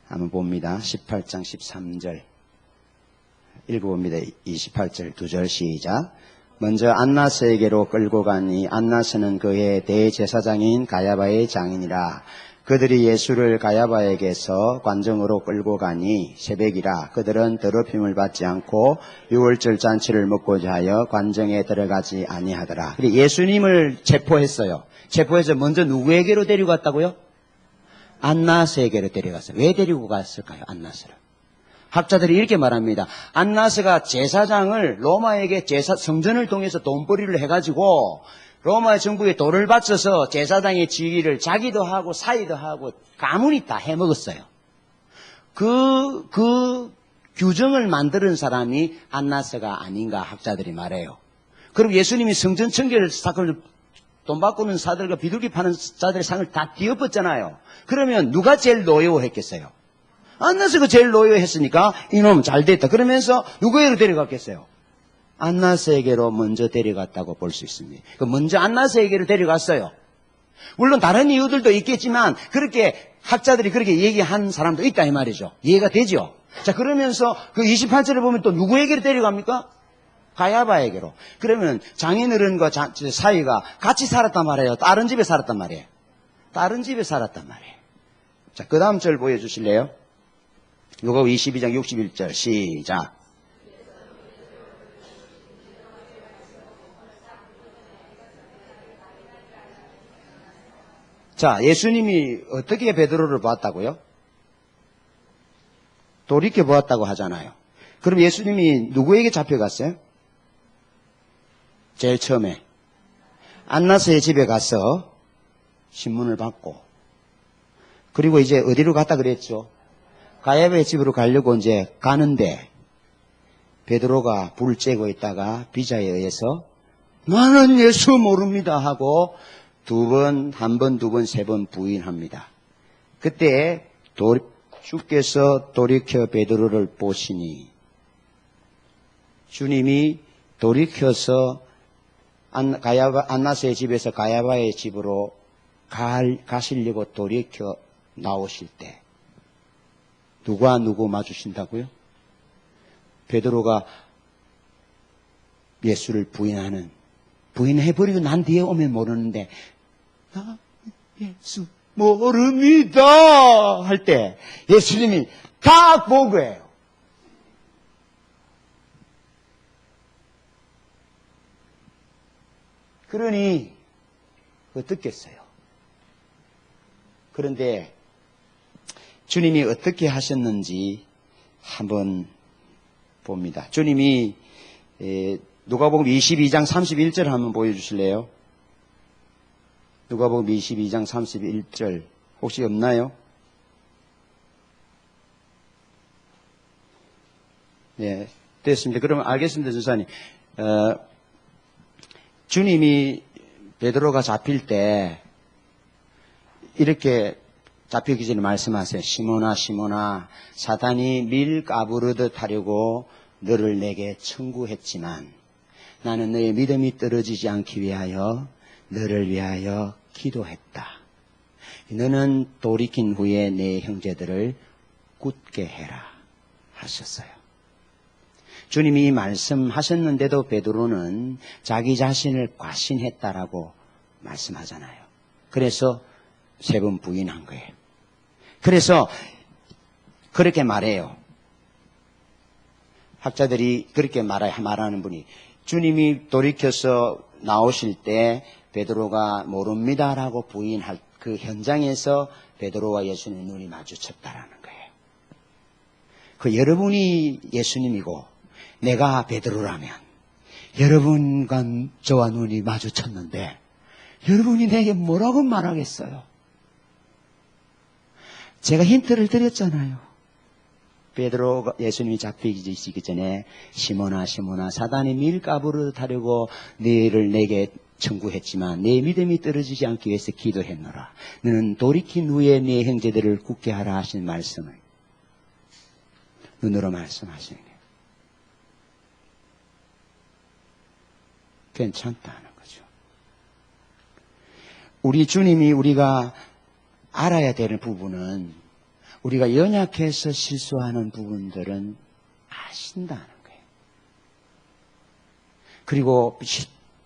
한번 봅니다. 18장 13절 읽어봅니다. 28절 2절 시작. 먼저 안나스에게로 끌고 가니 안나스는 그의 대제사장인 가야바의 장인이라. 그들이 예수를 가야바에게서 관정으로 끌고 가니 새벽이라. 그들은 더럽힘을 받지 않고 유월절 잔치를 먹고자 하여 관정에 들어가지 아니하더라. 그리고 예수님을 체포했어요. 체포해서 먼저 누구에게로 데려갔다고요? 안나스에게로 데려갔어요. 왜 데리고 갔을까요? 안나스를. 학자들이 이렇게 말합니다. 안나스가 제사장을 로마에게 성전을 통해서 돈벌이를 해가지고 로마 정부에 돈을 바쳐서 제사장의 지위를 자기도 하고 사이도 하고 가문이 다 해먹었어요. 그 규정을 만드는 사람이 안나스가 아닌가 학자들이 말해요. 그럼 예수님이 성전 청결 사건을 돈 바꾸는 사들과 비둘기 파는 자들의 상을 다 뒤엎었잖아요. 그러면 누가 제일 노예했겠어요? 안나스가 제일 노예했으니까 이놈 잘 됐다. 그러면서 누구에게로 데려갔겠어요? 안나스에게로 먼저 데려갔다고 볼 수 있습니다. 먼저 안나스에게로 데려갔어요. 물론 다른 이유들도 있겠지만 그렇게 학자들이 그렇게 얘기한 사람도 있다 이 말이죠. 이해가 되죠? 자, 그러면서 그 28절에 보면 또 누구에게로 데려갑니까? 가야바에게로. 그러면 장인어른과 사이가 같이 살았단 말이에요. 다른 집에 살았단 말이에요. 다른 집에 살았단 말이에요. 자, 그 다음 절 보여주실래요? 누가 22장 61절 시작. 자, 예수님이 어떻게 베드로를 보았다고요? 돌이켜 보았다고 하잖아요. 그럼 예수님이 누구에게 잡혀갔어요? 제일 처음에 안나스의 집에 가서 신문을 받고, 그리고 이제 어디로 갔다 그랬죠? 가야바의 집으로 가려고 이제 가는데 베드로가 불 쬐고 있다가 비자에 의해서 나는 예수 모릅니다 하고 한 번, 두 번, 세 번 부인합니다. 그때 주께서 돌이켜 베드로를 보시니 주님이 돌이켜서 안나스의 집에서 가야바의 집으로 가시려고 돌이켜 나오실 때 누가 누구 마주친다고요? 베드로가 예수를 부인해버리고 난 뒤에 오면 모르는데 나 예수 모릅니다 할 때 예수님이 다 본 거예요. 그러니 어떻겠어요? 그런데 주님이 어떻게 하셨는지 한번 봅니다. 주님이 누가복음 22장 31절 한번 보여주실래요? 누가복음 22장 31절 혹시 없나요? 네, 됐습니다. 그러면 알겠습니다, 전사님. 주님이 베드로가 잡힐 때 이렇게 잡히기 전에 말씀하세요. 시몬아 시몬아 사단이 밀 까부르듯 하려고 너를 내게 청구했지만 나는 너의 믿음이 떨어지지 않기 위하여 너를 위하여 기도했다. 너는 돌이킨 후에 내 형제들을 굳게 해라 하셨어요. 주님이 이 말씀하셨는데도 베드로는 자기 자신을 과신했다라고 말씀하잖아요. 그래서 세 번 부인한 거예요. 그래서 그렇게 말해요. 학자들이 그렇게 말하는 분이 주님이 돌이켜서 나오실 때 베드로가 모릅니다라고 부인할 그 현장에서 베드로와 예수님의 눈이 마주쳤다라는 거예요. 그 여러분이 예수님이고 내가 베드로라면 여러분과 저와 눈이 마주쳤는데 여러분이 내게 뭐라고 말하겠어요? 제가 힌트를 드렸잖아요. 베드로가 예수님이 잡히기 전에 시몬아 시몬아 사단이 밀가부를 타려고 너를 내게 청구했지만 내 믿음이 떨어지지 않기 위해서 기도했노라. 너는 돌이킨 후에 네 형제들을 굳게 하라 하신 말씀을 눈으로 말씀하시는 거예요. 괜찮다는 거죠. 우리 주님이 우리가 알아야 되는 부분은 우리가 연약해서 실수하는 부분들은 아신다는 거예요. 그리고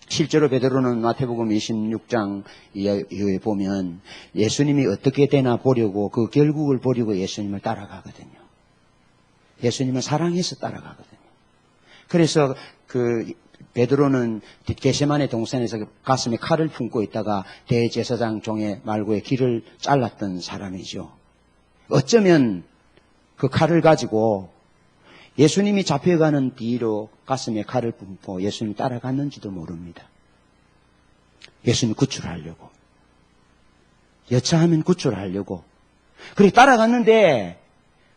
실제로 베드로는 마태복음 26장 이후에 보면 예수님이 어떻게 되나 보려고 그 결국을 보려고 예수님을 따라가거든요. 예수님을 사랑해서 따라가거든요. 그래서 베드로는 겟세마네 동산에서 가슴에 칼을 품고 있다가 대제사장 종의 말고의 길을 잘랐던 사람이죠. 어쩌면 그 칼을 가지고 예수님이 잡혀가는 뒤로 가슴에 칼을 품고 예수님 따라갔는지도 모릅니다. 예수님 구출하려고. 여차하면 구출하려고. 그렇게 따라갔는데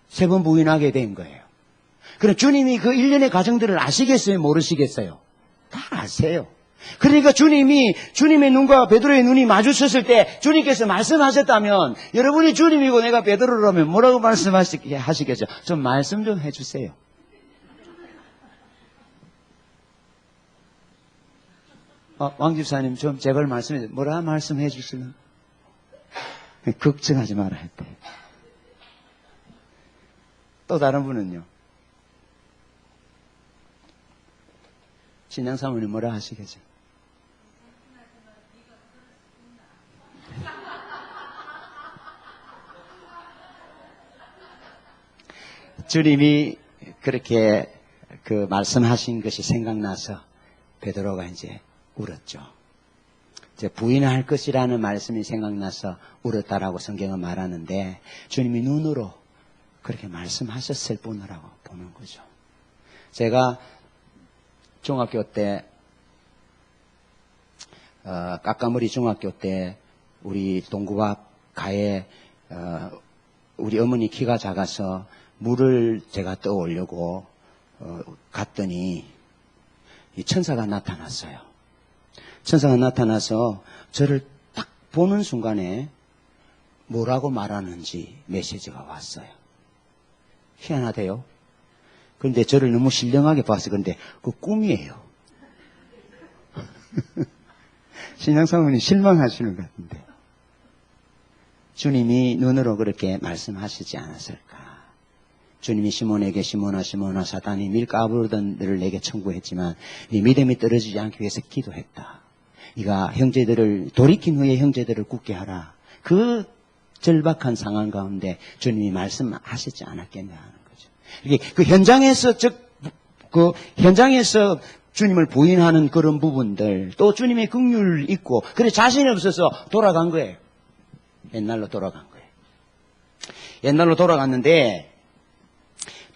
세 번 부인하게 된 거예요. 그럼 주님이 그 일련의 과정들을 아시겠어요? 모르시겠어요? 다 아세요. 그러니까 주님의 눈과 베드로의 눈이 마주쳤을 때 주님께서 말씀하셨다면 여러분이 주님이고 내가 베드로라면 뭐라고 말씀하시겠죠? 좀 말씀 좀 해주세요. 왕 집사님 좀 제발 말씀해 주세요. 뭐라 말씀해 주시면 걱정하지 마라 했대. 또 다른 분은요. 신앙 사모님 뭐라 하시겠죠? 주님이 그렇게 말씀하신 것이 생각나서 베드로가 이제 울었죠. 이제 부인할 것이라는 말씀이 생각나서 울었다라고 성경은 말하는데 주님이 눈으로 그렇게 말씀하셨을 뿐이라고 보는 거죠. 제가 중학교 때 까까머리 중학교 때 우리 동구 앞 가에 우리 어머니 키가 작아서 물을 제가 떠오려고 갔더니 이 천사가 나타났어요. 천사가 나타나서 저를 딱 보는 순간에 뭐라고 말하는지 메시지가 왔어요. 희한하대요. 그런데 저를 너무 신령하게 봐서 그런데 그 꿈이에요. 신앙사모님 실망하시는 것 같은데 주님이 눈으로 그렇게 말씀하시지 않았을까? 주님이 시몬에게 시몬아 시몬아 사단이 밀가부르던 너를 내게 청구했지만 네 믿음이 떨어지지 않기 위해서 기도했다. 네가 형제들을 돌이킨 후에 형제들을 굳게 하라. 그 절박한 상황 가운데 주님이 말씀하시지 않았겠냐 하는 거죠. 이게 그 현장에서 주님을 부인하는 그런 부분들, 또 주님의 긍휼 있고, 그래 자신이 없어서 돌아간 거예요. 옛날로 돌아간 거예요. 옛날로 돌아갔는데,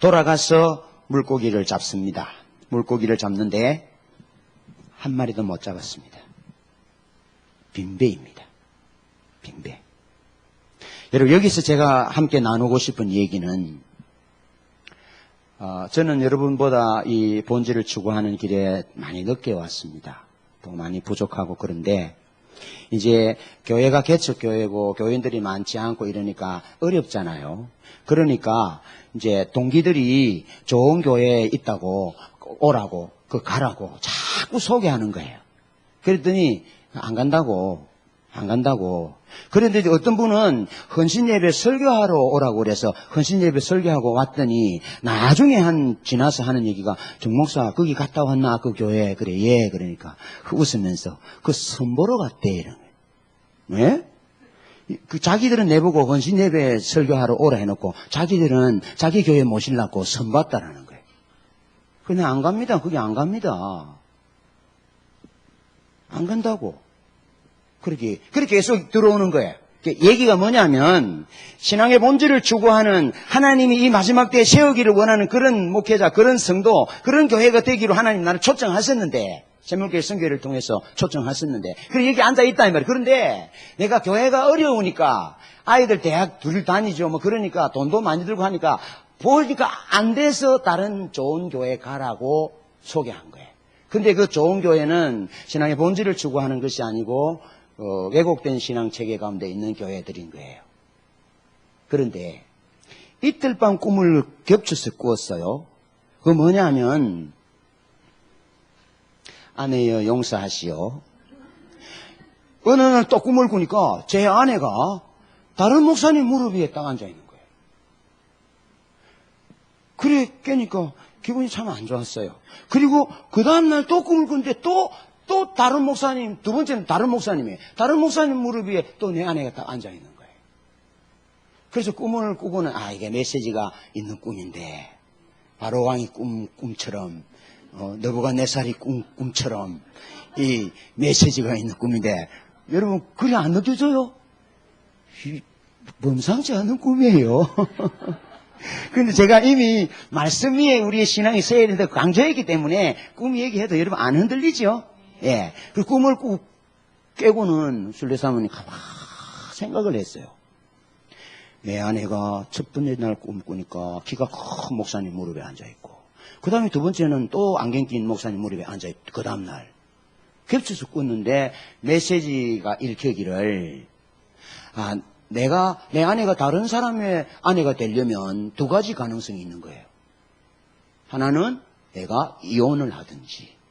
돌아가서 물고기를 잡습니다. 물고기를 잡는데, 한 마리도 못 잡았습니다. 빈배입니다. 빈배. 여러분, 여기서 제가 함께 나누고 싶은 얘기는, 저는 여러분보다 이 본질을 추구하는 길에 많이 늦게 왔습니다. 또 많이 부족하고 그런데 이제 교회가 개척교회고 교인들이 많지 않고 이러니까 어렵잖아요. 그러니까 이제 동기들이 좋은 교회에 있다고 오라고 가라고 자꾸 소개하는 거예요. 그랬더니 안 간다고. 그런데 어떤 분은 헌신예배 설교하러 오라고 그래서 헌신예배 설교하고 왔더니 나중에 지나서 하는 얘기가 정 목사 거기 갔다 왔나 그 교회 그래 예 그러니까 웃으면서 그 선보러 갔대 이런 거예요. 네? 그 자기들은 내보고 헌신예배 설교하러 오라 해놓고 자기들은 자기 교회 모시려고 선봤다라는 거예요. 그냥 안 갑니다. 거기 안 갑니다. 안 간다고. 그렇게 계속 들어오는 거예요. 얘기가 뭐냐면, 신앙의 본질을 추구하는 하나님이 이 마지막 때에 세우기를 원하는 그런 목회자, 그런 성도, 그런 교회가 되기로 하나님 나를 초청하셨는데, 제물교회 선교회를 통해서 초청하셨는데, 그래 여기 앉아있다, 이 말이에요. 그런데 내가 교회가 어려우니까, 아이들 대학 둘 다니죠. 뭐 그러니까 돈도 많이 들고 하니까, 보니까 안 돼서 다른 좋은 교회 가라고 소개한 거예요. 근데 그 좋은 교회는 신앙의 본질을 추구하는 것이 아니고, 왜곡된 신앙 체계 가운데 있는 교회들인 거예요. 그런데 이틀 밤 꿈을 겹쳐서 꾸었어요. 그거 뭐냐면 아내여 용서하시오. 어느 날 또 꿈을 꾸니까 제 아내가 다른 목사님 무릎 위에 딱 앉아 있는 거예요. 그래 깨니까 기분이 참 안 좋았어요. 그리고 그 다음날 또 꿈을 꾸는데 또 다른 목사님, 두 번째는 다른 목사님이에요. 다른 목사님 무릎 위에 또 내 아내가 딱 앉아 있는 거예요. 그래서 꿈을 꾸고는, 이게 메시지가 있는 꿈인데, 바로왕이 꿈처럼, 느부갓네살이 꿈처럼, 이 메시지가 있는 꿈인데, 여러분, 그래 안 느껴져요? 범상치 않은 꿈이에요. 근데 제가 이미 말씀 위에 우리의 신앙이 서야 된다고 강조했기 때문에 꿈 얘기해도 여러분 안 흔들리죠? 예. 그 꿈을 깨고는 순례사모님 가만 생각을 했어요. 내 아내가 첫 번째 날 꿈 꾸니까 키가 큰 목사님 무릎에 앉아있고, 그 다음에 두 번째는 또 안경 낀 목사님 무릎에 앉아있고, 그 다음날 겹쳐서 꿨는데 메시지가 읽혀기를, 내 아내가 다른 사람의 아내가 되려면 두 가지 가능성이 있는 거예요. 하나는 내가 이혼을 하든지,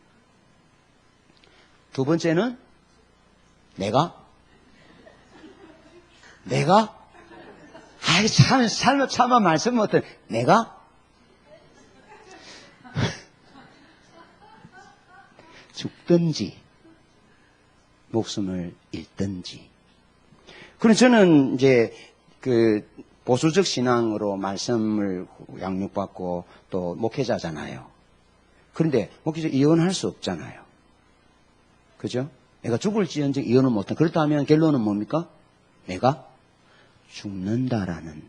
두 번째는 내가 차마 말씀 못한 내가 죽든지 목숨을 잃든지. 그럼 저는 이제 그 보수적 신앙으로 말씀을 양육받고 또 목회자잖아요. 그런데 목회자 이혼할 수 없잖아요. 그죠? 내가 죽을지언정 이혼을 못한. 그렇다면 결론은 뭡니까? 내가 죽는다라는,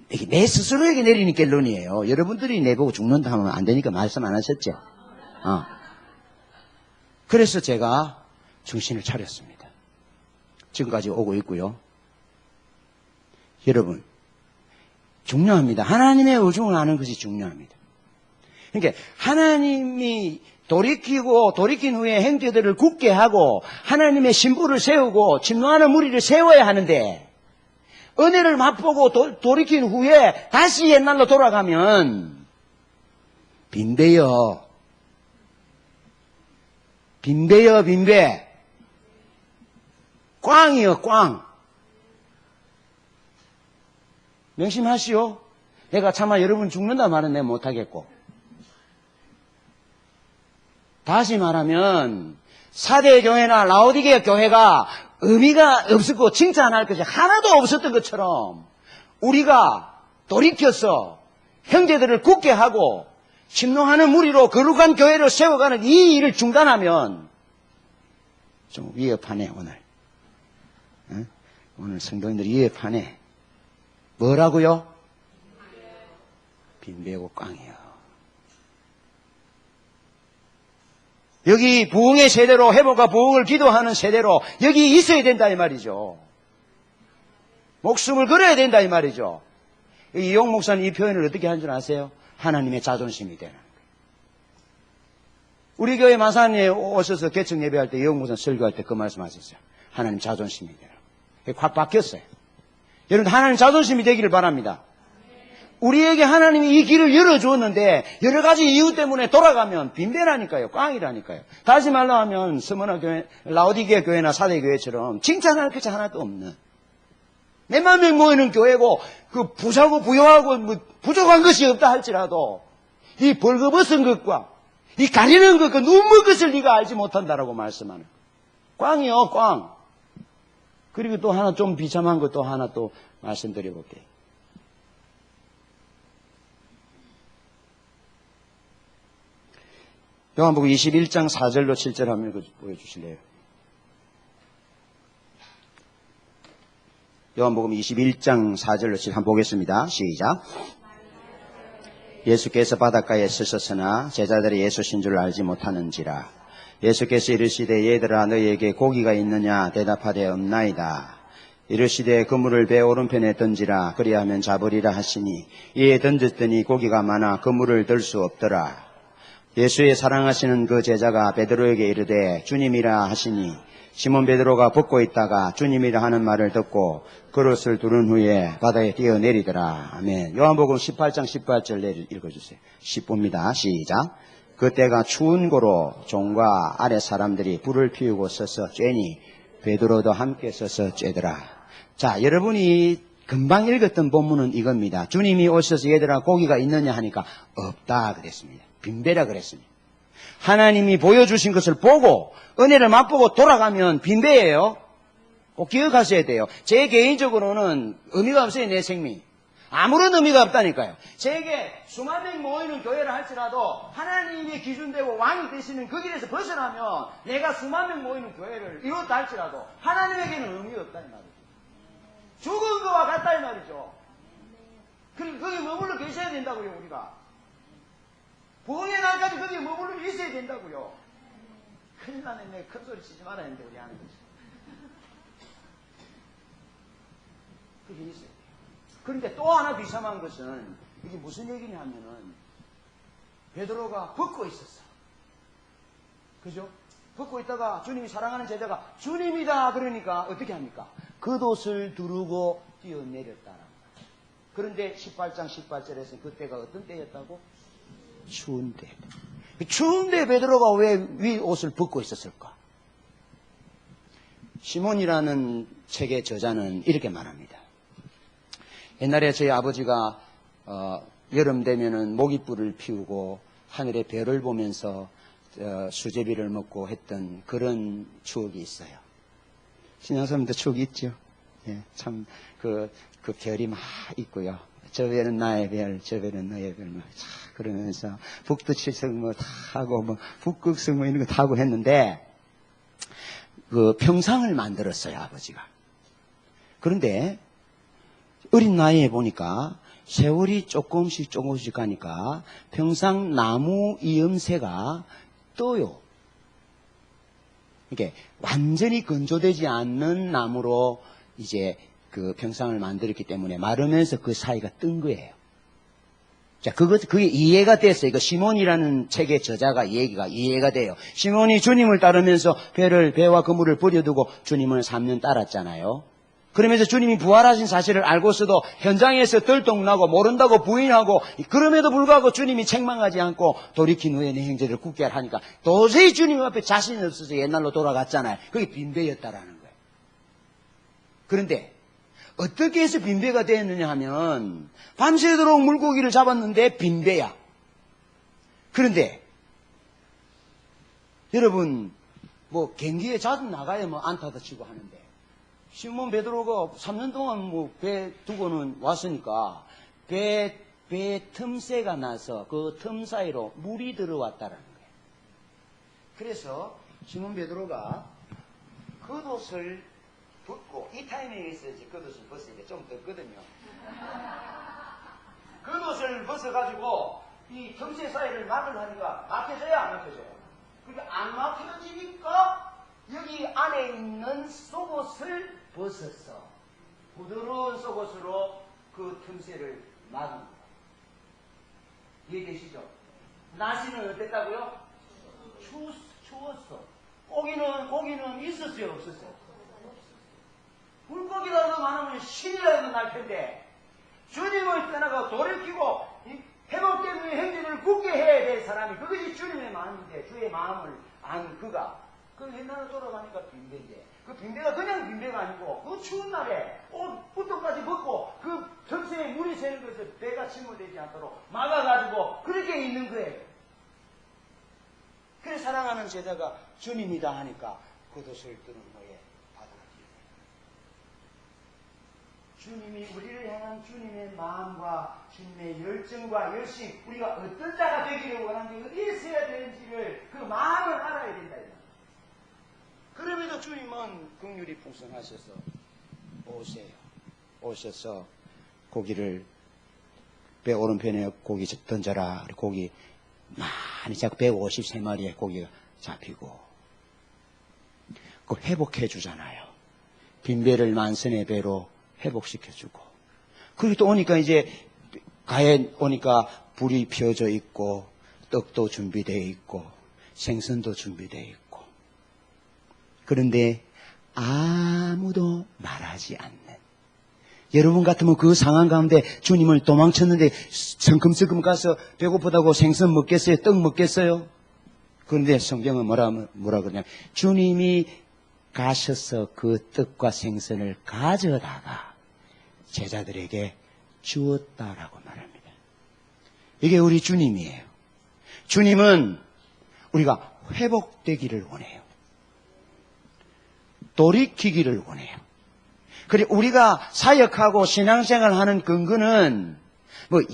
이게 내 스스로에게 내리는 결론이에요. 여러분들이 내보고 죽는다 하면 안 되니까 말씀 안 하셨죠? 그래서 제가 정신을 차렸습니다. 지금까지 오고 있고요. 여러분, 중요합니다. 하나님의 의중을 아는 것이 중요합니다. 그러니까 하나님이 돌이킨 후에 형제들을 굳게 하고 하나님의 신부를 세우고 침노하는 무리를 세워야 하는데 은혜를 맛보고 돌이킨 후에 다시 옛날로 돌아가면 빈배여. 빈배여, 빈배. 꽝이여, 꽝. 명심하시오. 내가 차마 여러분 죽는다 말은 내가 못하겠고. 다시 말하면 사대 교회나 라오디게아 교회가 의미가 없었고 칭찬할 것이 하나도 없었던 것처럼 우리가 돌이켜서 형제들을 굳게 하고 침노하는 무리로 거룩한 교회를 세워가는 이 일을 중단하면 좀 위협하네 오늘. 응? 오늘 성도님들이 위협하네. 뭐라고요? 빈배고 꽝이요. 여기 부흥의 세대로 회복과 부흥을 기도하는 세대로 여기 있어야 된다 이 말이죠. 목숨을 걸어야 된다 이 말이죠. 이용 목사는 이 표현을 어떻게 한 줄 아세요? 하나님의 자존심이 되는 거예요. 우리 교회 마산에 오셔서 개척 예배할 때 이용 목사는 설교할 때 그 말씀하셨어요. 하나님 자존심이 되는 거예요. 확 바뀌었어요. 여러분 하나님 자존심이 되기를 바랍니다. 우리에게 하나님이 이 길을 열어주었는데 여러 가지 이유 때문에 돌아가면 빈배라니까요. 꽝이라니까요. 다시 말로 하면 스무나 교회, 라오디게아 교회나 사대 교회처럼 칭찬할 것이 하나도 없는 몇만 명 모이는 교회고 그 부자고 부유하고 뭐 부족한 것이 없다 할지라도 이 벌거벗은 것과 이 가리는 것과 눈물 것을 네가 알지 못한다라고 말씀하는 꽝이요, 꽝. 그리고 또 하나 좀 비참한 것도 하나 또 말씀드려볼게요. 요한복음 21장 4절로 7절 한번 보여주실래요? 요한복음 21장 4절로 7절 한번 보겠습니다. 시작. 예수께서 바닷가에 서셨으나 제자들이 예수신 줄 알지 못하는지라. 예수께서 이르시되 얘들아 너희에게 고기가 있느냐 대답하되 없나이다. 이르시되 그물을 배 오른편에 던지라 그리하면 잡으리라 하시니 이에 던졌더니 고기가 많아 그물을 들 수 없더라. 예수의 사랑하시는 그 제자가 베드로에게 이르되 주님이라 하시니 시몬 베드로가 벗고 있다가 주님이라 하는 말을 듣고 그릇을 두른 후에 바다에 뛰어내리더라. 아멘. 요한복음 18장 18절 읽어주세요. 10부입니다. 시작. 그때가 추운 고로 종과 아래 사람들이 불을 피우고 서서 쬐니 베드로도 함께 서서 쬐더라. 자, 여러분이 금방 읽었던 본문은 이겁니다. 주님이 오셔서 얘들아 고기가 있느냐 하니까 없다 그랬습니다. 빈배라 그랬습니다. 하나님이 보여주신 것을 보고 은혜를 맛보고 돌아가면 빈배예요. 꼭 기억하셔야 돼요. 제 개인적으로는 의미가 없어요. 내 생명이. 아무런 의미가 없다니까요. 제게 수만 명 모이는 교회를 할지라도 하나님의 기준되고 왕이 되시는 그 길에서 벗어나면 내가 수만 명 모이는 교회를 이뤘다 할지라도 하나님에게는 의미가 없다 이 말이죠. 죽은 것과 같다 이 말이죠. 그러니까 거기 머물러 계셔야 된다고요. 우리가. 부흥의 날까지 거기에 머물러 있어야 된다고요. 큰일 나네. 내가 큰 소리 치지 말아야 하는데 우리 하는 거지. 그게 있어요. 그런데 또 하나 비참한 것은 이게 무슨 얘기냐 하면은 베드로가 벗고 있었어. 그죠? 벗고 있다가 주님이 사랑하는 제자가 주님이다 그러니까 어떻게 합니까? 겉옷을 두르고 뛰어내렸다는 거예요. 그런데 18장 18절에서 그때가 어떤 때였다고? 추운데. 추운데 베드로가 왜 위 옷을 벗고 있었을까? 시몬이라는 책의 저자는 이렇게 말합니다. 옛날에 저희 아버지가 여름 되면은 모깃불을 피우고 하늘의 별을 보면서 수제비를 먹고 했던 그런 추억이 있어요. 신앙사람도 추억이 있죠. 예, 참 그 별이 막 있고요. 저 별은 나의 별, 저 별은 너의 별, 막 그러면서 북두칠성 뭐 다 하고 뭐 북극성 뭐 이런 거 다 하고 했는데 그 평상을 만들었어요 아버지가. 그런데 어린 나이에 보니까 세월이 조금씩 가니까 평상 나무 이음새가 떠요. 이게 완전히 건조되지 않는 나무로 이제 그 평상을 만들었기 때문에 마르면서 그 사이가 뜬 거예요. 자, 그게 이해가 됐어요. 시몬이라는 책의 저자가 얘기가 이해가 돼요. 시몬이 주님을 따르면서 배와 그물을 버려두고 주님을 3년 따랐잖아요. 그러면서 주님이 부활하신 사실을 알고서도 현장에서 들통나고 모른다고 부인하고, 그럼에도 불구하고 주님이 책망하지 않고 돌이킨 후에 내 형제를 굳게 하니까 도저히 주님 앞에 자신이 없어서 옛날로 돌아갔잖아요. 그게 빈배였다라는 거예요. 그런데 어떻게 해서 빈배가 되었느냐 하면, 밤새도록 물고기를 잡았는데 빈배야. 그런데 여러분, 경기에 자주 나가야 안타도 치고 하는데, 시몬 베드로가 3년 동안 배 두고는 왔으니까 배 틈새가 나서 그 틈 사이로 물이 들어왔다라는 거예요. 그래서 시몬 베드로가 겉옷을 벗고, 이 타이밍에 있어야지 겉옷을 벗으니까 좀 덥거든요. 겉옷을 벗어가지고 이 틈새 사이를 막으려니까 막혀져요, 안 막혀져요? 그러니까 안 막혀지니까 여기 안에 있는 속옷을 벗었어. 부드러운 속옷으로 그 틈새를 막은 거예요. 이해되시죠? 날씨는 어땠다고요? 추웠어. 고기는 있었어요, 없었어요? 물고기라도 많으면 신이라도 날 텐데, 주님을 떠나가 돌이키고 회복된 후에 형제를 굳게 해야 될 사람이, 그것이 주님의 마음인데, 주의 마음을 안 그가 그 옛날에 돌아가니까 빈배인데, 그 빈배가 그냥 빈배가 아니고 그 추운 날에 옷부터까지 벗고 그 틈새에 물이 새는 것을 배가 침몰되지 않도록 막아가지고 그렇게 있는 거예요. 그래서 사랑하는 제자가 주님이다 하니까 겉옷을 들은 후에 받아들이는, 주님이 우리를 향한 주님의 마음과 주님의 열정과 열심, 우리가 어떤 자가 되기를 원하는지, 어디에 서야 되는지를 그 마음을 알아야 된다. 그럼에도 주님은 긍휼이 풍성하셔서 오셔서 고기를, 배 오른편에 고기 던져라. 고기 많이 잡고 153마리의 고기가 잡히고, 그걸 회복해 주잖아요. 빈배를 만선의 배로 회복시켜주고, 그리고 또 오니까 이제 가에 오니까 불이 피어져 있고, 떡도 준비되어 있고, 생선도 준비되어 있고, 그런데 아무도 말하지 않는, 여러분 같으면 그 상황 가운데 주님을 도망쳤는데 성큼성큼 가서 배고프다고 생선 먹겠어요? 떡 먹겠어요? 그런데 성경은 뭐라 그러냐면, 주님이 가셔서 그 떡과 생선을 가져다가 제자들에게 주었다라고 말합니다. 이게 우리 주님이에요. 주님은 우리가 회복되기를 원해요. 돌이키기를 원해요. 그리고 우리가 사역하고 신앙생활 하는 근거는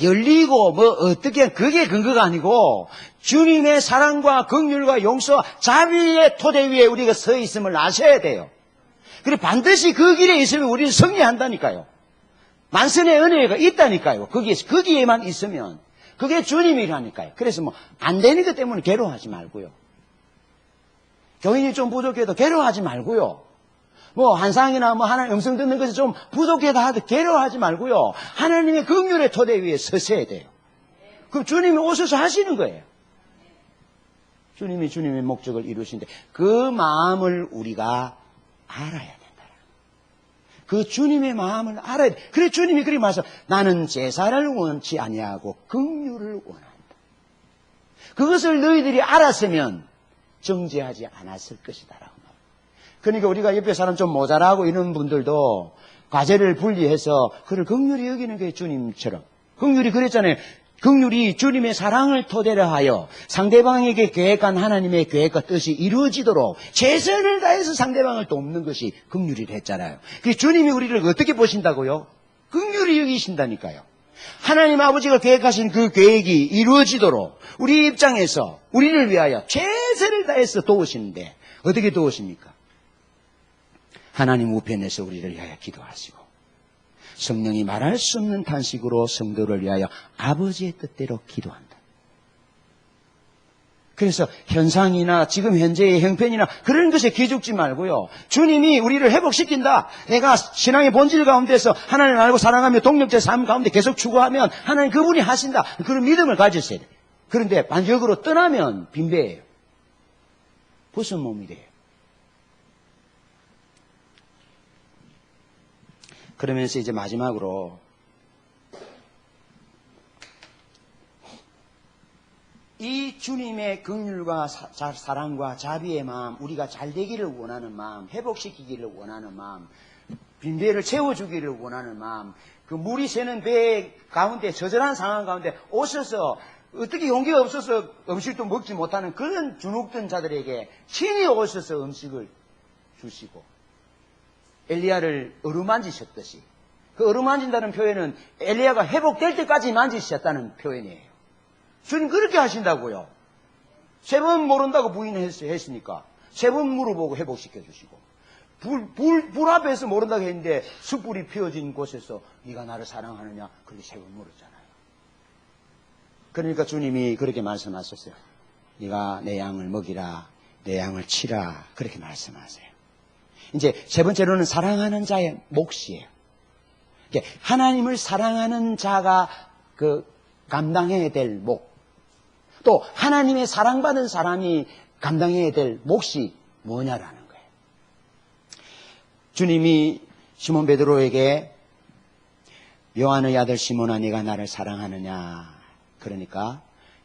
열리고 어떻게, 그게 근거가 아니고 주님의 사랑과 긍휼과 용서와 자비의 토대 위에 우리가 서 있음을 아셔야 돼요. 그리고 반드시 그 길에 있으면 우리는 승리한다니까요. 만선의 은혜가 있다니까요. 거기에만 있으면 그게 주님이라니까요. 그래서 안 되는 것 때문에 괴로워하지 말고요. 교인이 좀 부족해도 괴로워하지 말고요. 한상이나 하나님 음성 듣는 것이 좀 부족해도 하도 괴로워하지 말고요. 하나님의 긍휼의 토대 위에 서셔야 돼요. 그럼 주님이 오셔서 하시는 거예요. 주님이 주님의 목적을 이루시는데 그 마음을 우리가 알아야 된다. 그 주님의 마음을 알아야 돼. 그래 주님이 그렇게 말해서 나는 제사를 원치 아니하고 긍휼을 원한다. 그것을 너희들이 알았으면 정죄하지 않았을 것이다라고. 그러니까 우리가 옆에 사람 좀 모자라고 이런 분들도 과제를 분리해서 그를 긍휼히 여기는 게 주님처럼. 긍휼이 그랬잖아요. 긍휼이 주님의 사랑을 토대로 하여 상대방에게 계획한 하나님의 계획과 뜻이 이루어지도록 최선을 다해서 상대방을 돕는 것이 긍휼이라 했잖아요. 그래서 주님이 우리를 어떻게 보신다고요? 긍휼히 여기신다니까요. 하나님 아버지가 계획하신 그 계획이 이루어지도록 우리 입장에서 우리를 위하여 최선을 다해서 도우시는데 어떻게 도우십니까? 하나님 우편에서 우리를 위하여 기도하시고 성령이 말할 수 없는 탄식으로 성도를 위하여 아버지의 뜻대로 기도한다. 그래서 현상이나 지금 현재의 형편이나 그런 것에 기죽지 말고요. 주님이 우리를 회복시킨다. 내가 신앙의 본질 가운데서 하나님을 알고 사랑하며 동력제 삶 가운데 계속 추구하면 하나님 그분이 하신다. 그런 믿음을 가졌어야 돼. 그런데 반격으로 떠나면 빈배예요. 벗은 몸이 돼요. 그러면서 이제 마지막으로 이 주님의 긍휼과 사랑과 자비의 마음, 우리가 잘 되기를 원하는 마음, 회복시키기를 원하는 마음, 빈배를 채워주기를 원하는 마음, 그 물이 새는 배 가운데 저절한 상황 가운데 오셔서 어떻게 용기가 없어서 음식도 먹지 못하는 그런 주눅든 자들에게 친히 오셔서 음식을 주시고 엘리야를 어루만지셨듯이, 그 어루만진다는 표현은 엘리야가 회복될 때까지 만지셨다는 표현이에요. 주님 그렇게 하신다고요. 3번 모른다고 부인했으니까 3번 물어보고 회복시켜 주시고, 불 앞에서 모른다고 했는데 숯불이 피어진 곳에서 네가 나를 사랑하느냐 그렇게 3번 물었잖아요. 그러니까 주님이 그렇게 말씀하셨어요. 네가 내 양을 먹이라, 내 양을 치라, 그렇게 말씀하세요. 이제 3번째로는 사랑하는 자의 몫이에요. 하나님을 사랑하는 자가 감당해야 될 몫, 또 하나님의 사랑받은 사람이 감당해야 될 몫이 뭐냐라는 거예요. 주님이 시몬 베드로에게 요한의 아들 시몬아 네가 나를 사랑하느냐, 그러니까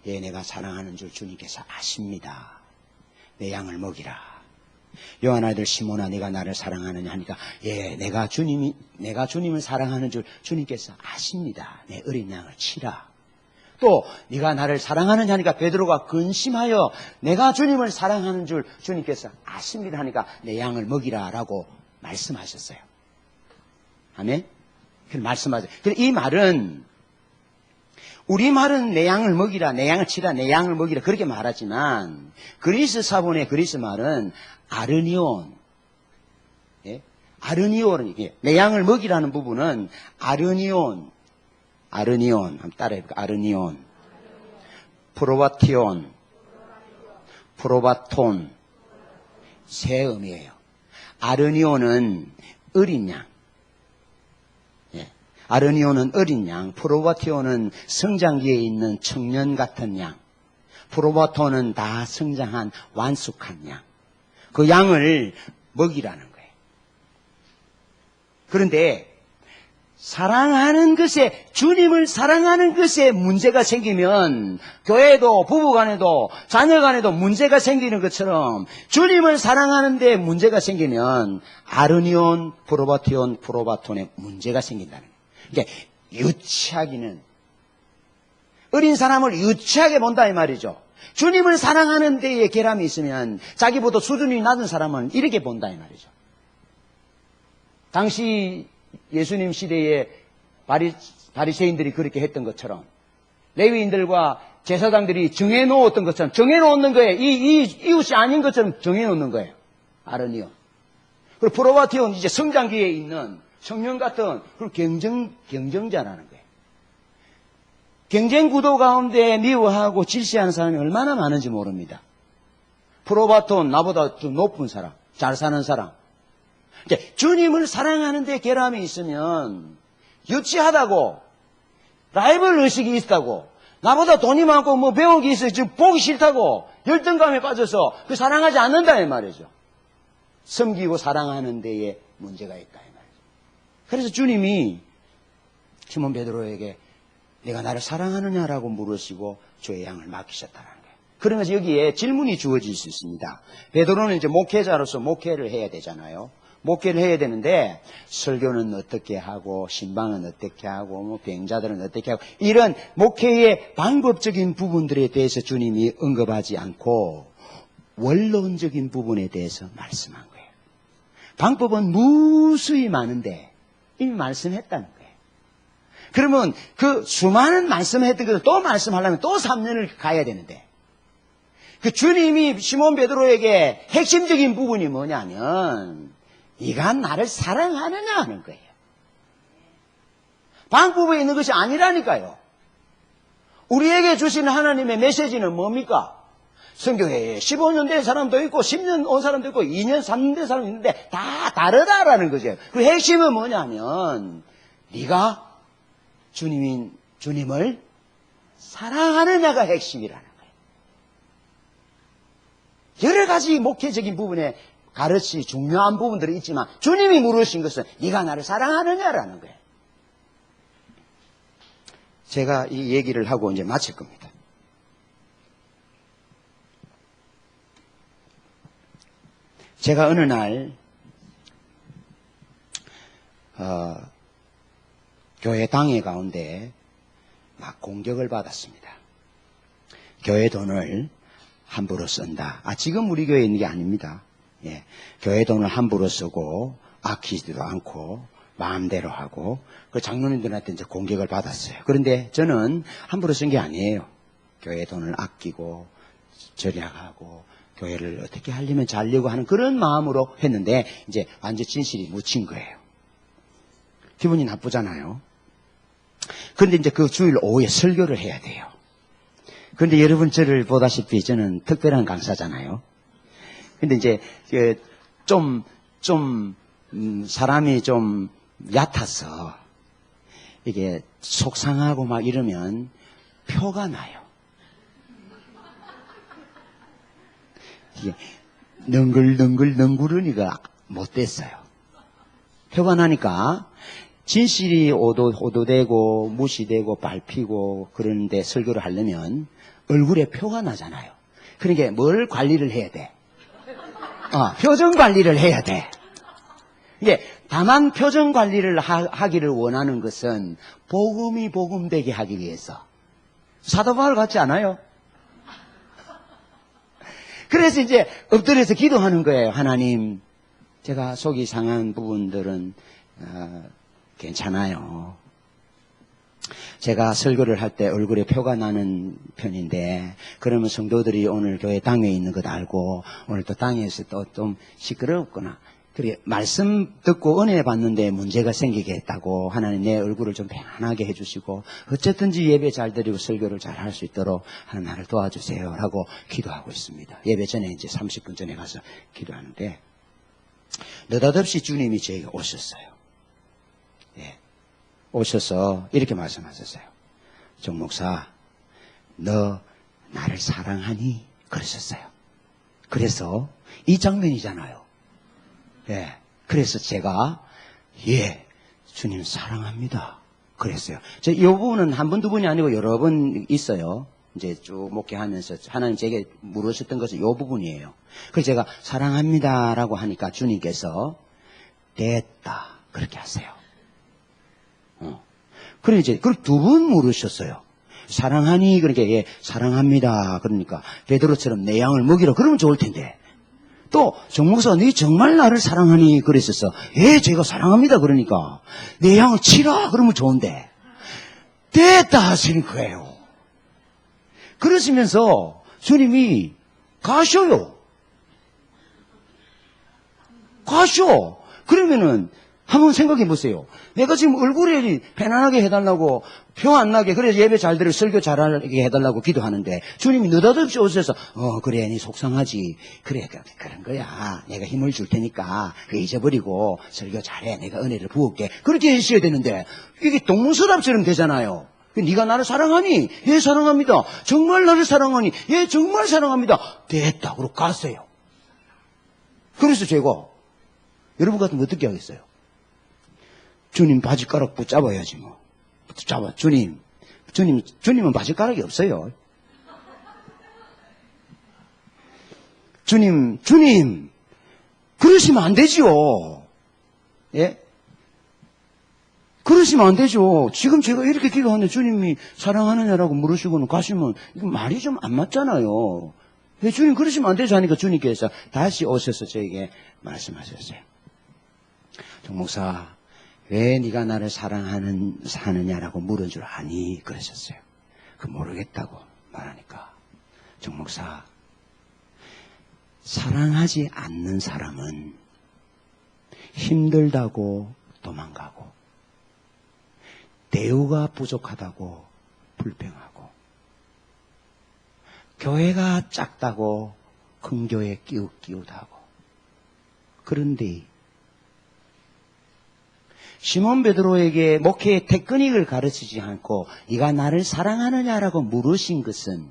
예, 내가 사랑하는 줄 주님께서 아십니다. 내 양을 먹이라. 요한 아들 시몬아 네가 나를 사랑하느냐 하니까 예, 내가 주님을 사랑하는 줄 주님께서 아십니다. 내 어린 양을 치라. 또 네가 나를 사랑하느냐 하니까 베드로가 근심하여 내가 주님을 사랑하는 줄 주님께서 아십니다 하니까 내 양을 먹이라라고 말씀하셨어요. 아멘? 말씀하세요. 이 말은, 우리말은 내 양을 먹이라, 내 양을 치라, 내 양을 먹이라 그렇게 말하지만 그리스 사본의 그리스 말은 아르니온, 예? 아르니온, 내 양을 먹이라는 부분은 아르니온, 한번 따라해볼까? 아르니온, 프로바티온, 프로바톤, 세 음이에요. 아르니온은 어린 양, 예. 아르니온은 어린 양, 프로바티온은 성장기에 있는 청년 같은 양, 프로바톤은 다 성장한 완숙한 양. 그 양을 먹이라는 거예요. 그런데 사랑하는 것에, 주님을 사랑하는 것에 문제가 생기면 교회도 부부간에도 자녀간에도 문제가 생기는 것처럼 주님을 사랑하는 데 문제가 생기면 아르니온, 프로바티온, 프로바톤에 문제가 생긴다는 거예요. 그러니까 유치하기는, 어린 사람을 유치하게 본다 이 말이죠. 주님을 사랑하는 데에 결함이 있으면 자기보다 수준이 낮은 사람은 이렇게 본다 이 말이죠. 당시 예수님 시대에 바리새인들이 그렇게 했던 것처럼, 레위인들과 제사장들이 정해놓았던 것처럼 정해놓는 거예요. 이 이웃이 아닌 것처럼 정해놓는 거예요. 아르니온. 그리고 프로바티온, 이제 성장기에 있는 청년 같은 그런 경쟁자라는 거예요. 경쟁 구도 가운데 미워하고 질시하는 사람이 얼마나 많은지 모릅니다. 프로바톤, 나보다 좀 높은 사람, 잘 사는 사람. 주님을 사랑하는 데 결함이 있으면 유치하다고, 라이벌 의식이 있다고, 나보다 돈이 많고 뭐 배운 게 있어요, 지금 보기 싫다고 열등감에 빠져서 그 사랑하지 않는다 이 말이죠. 섬기고 사랑하는 데에 문제가 있다 이 말이죠. 그래서 주님이 시몬 베드로에게 내가 나를 사랑하느냐라고 물으시고 주의 양을 맡기셨다는 거예요. 그러면서 여기에 질문이 주어질 수 있습니다. 베드로는 이제 목회자로서 목회를 해야 되잖아요. 목회를 해야 되는데 설교는 어떻게 하고 신방은 어떻게 하고 뭐 병자들은 어떻게 하고, 이런 목회의 방법적인 부분들에 대해서 주님이 언급하지 않고 원론적인 부분에 대해서 말씀한 거예요. 방법은 무수히 많은데 이미 말씀했다는 거예요. 그러면 그 수많은 말씀했던 것을 또 말씀하려면 또 3년을 가야 되는데, 그 주님이 시몬 베드로에게 핵심적인 부분이 뭐냐면 네가 나를 사랑하느냐 하는 거예요. 방법에 있는 것이 아니라니까요. 우리에게 주시는 하나님의 메시지는 뭡니까? 성경에 15년 된 사람도 있고 10년 온 사람도 있고 2년 3년 된 사람도 있는데 다 다르다라는 거죠. 그 핵심은 뭐냐면 네가 주님을 사랑하느냐가 핵심이라는 거예요. 여러 가지 목회적인 부분에 가르치 중요한 부분들이 있지만 주님이 물으신 것은 네가 나를 사랑하느냐라는 거예요. 제가 이 얘기를 하고 이제 마칠 겁니다. 제가 어느 날 교회 당회 가운데 막 공격을 받았습니다. 교회 돈을 함부로 쓴다. 지금 우리 교회에 있는 게 아닙니다. 예, 교회 돈을 함부로 쓰고 아끼지도 않고 마음대로 하고 그 장로님들한테 이제 공격을 받았어요. 그런데 저는 함부로 쓴 게 아니에요. 교회 돈을 아끼고 절약하고 교회를 어떻게 하려면 잘려고 하는 그런 마음으로 했는데 이제 완전 진실이 묻힌 거예요. 기분이 나쁘잖아요. 그런데 이제 그 주일 오후에 설교를 해야 돼요. 그런데 여러분 저를 보다시피 저는 특별한 강사잖아요. 근데 이제 사람이 좀 얕아서 이게 속상하고 막 이러면 표가 나요. 이게 능글능글능구르니가 못 됐어요. 표가 나니까 진실이 오도되고 무시되고 밟히고 그러는데 설교를 하려면 얼굴에 표가 나잖아요. 그러니까 뭘 관리를 해야 돼? 표정 관리를 해야 돼. 이게 다만 표정 관리를 하기를 원하는 것은 복음이 복음되게 하기 위해서. 사도 바울 같지 않아요? 그래서 이제 엎드려서 기도하는 거예요. 하나님, 제가 속이 상한 부분들은 괜찮아요. 제가 설교를 할 때 얼굴에 표가 나는 편인데 그러면 성도들이 오늘 교회 당회에 있는 것 알고 오늘 또 당회에서 또 좀 시끄럽구나. 그래 말씀 듣고 은혜 받는데 문제가 생기게 했다고 하나님 내 얼굴을 좀 편안하게 해주시고 어쨌든지 예배 잘 드리고 설교를 잘 할 수 있도록 하나님 나를 도와주세요 라고 기도하고 있습니다. 예배 전에 이제 30분 전에 가서 기도하는데 느닷없이 주님이 저에게 오셨어요. 예. 오셔서 이렇게 말씀하셨어요. 정 목사, 너 나를 사랑하니? 그러셨어요. 그래서 이 장면이잖아요. 예. 그래서 제가 주님 사랑합니다. 그랬어요. 이 부분은 한 번, 두 번이 아니고 여러 번 있어요. 이제 쭉 목회하면서 하나님 제게 물으셨던 것은 이 부분이에요. 그래서 제가 사랑합니다라고 하니까 주님께서 됐다 그렇게 하세요. 그래 이제 그걸 두 번 물으셨어요. 사랑하니 그러니까 사랑합니다. 그러니까 베드로처럼 내 양을 먹이라 그러면 좋을 텐데 또 정목사 네 정말 나를 사랑하니 그랬었어. 제가 사랑합니다. 그러니까 내 양을 치라 그러면 좋은데 됐다 하시는 거예요. 그러시면서 주님이 가셔요. 그러면은 한번 생각해 보세요. 내가 지금 얼굴에 편안하게 해달라고 표 안 나게 그래서 예배 잘 들을 설교 잘하게 해달라고 기도하는데 주님이 느닷없이 오셔서 그래 니 속상하지. 그래 그런 거야. 내가 힘을 줄 테니까 그거 잊어버리고 설교 잘해. 내가 은혜를 부을게. 그렇게 해주셔야 되는데 이게 동문서답처럼 되잖아요. 네가 나를 사랑하니? 예 사랑합니다. 정말 나를 사랑하니? 예 정말 사랑합니다. 됐다. 그러고 갔어요. 그래서 제가 여러분 같으면 어떻게 하겠어요? 주님 바지가락 붙잡아야지 뭐. 붙잡아. 주님은 바지가락이 없어요. 주님 그러시면 안 되지요. 예? 그러시면 안 되죠. 지금 제가 이렇게 기도하는데 주님이 사랑하느냐라고 물으시고는 가시면 이거 말이 좀 안 맞잖아요. 주님 그러시면 안 되죠 하니까 주님께서 다시 오셔서 저에게 말씀하셨어요. 정 목사 왜 네가 나를 사랑하느냐라고 물은 줄 아니? 그러셨어요. 모르겠다고 말하니까 정 목사 사랑하지 않는 사람은 힘들다고 도망가고 대우가 부족하다고 불평하고 교회가 작다고 큰 교회 끼우다고. 그런데 시몬 베드로에게 목회의 테크닉을 가르치지 않고 네가 나를 사랑하느냐라고 물으신 것은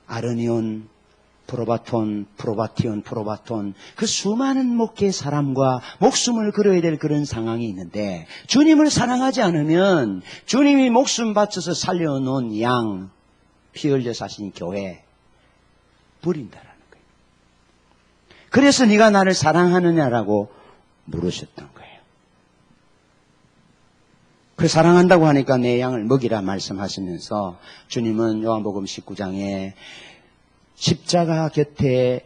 아르니온, 프로바톤 그 수많은 목회의 사람과 목숨을 걸어야 될 그런 상황이 있는데 주님을 사랑하지 않으면 주님이 목숨 바쳐서 살려놓은 양, 피 흘려 사신 교회 버린다라는 거예요. 그래서 네가 나를 사랑하느냐라고 물으셨던 거예요. 그 사랑한다고 하니까 내 양을 먹이라 말씀하시면서 주님은 요한복음 19장에 십자가 곁에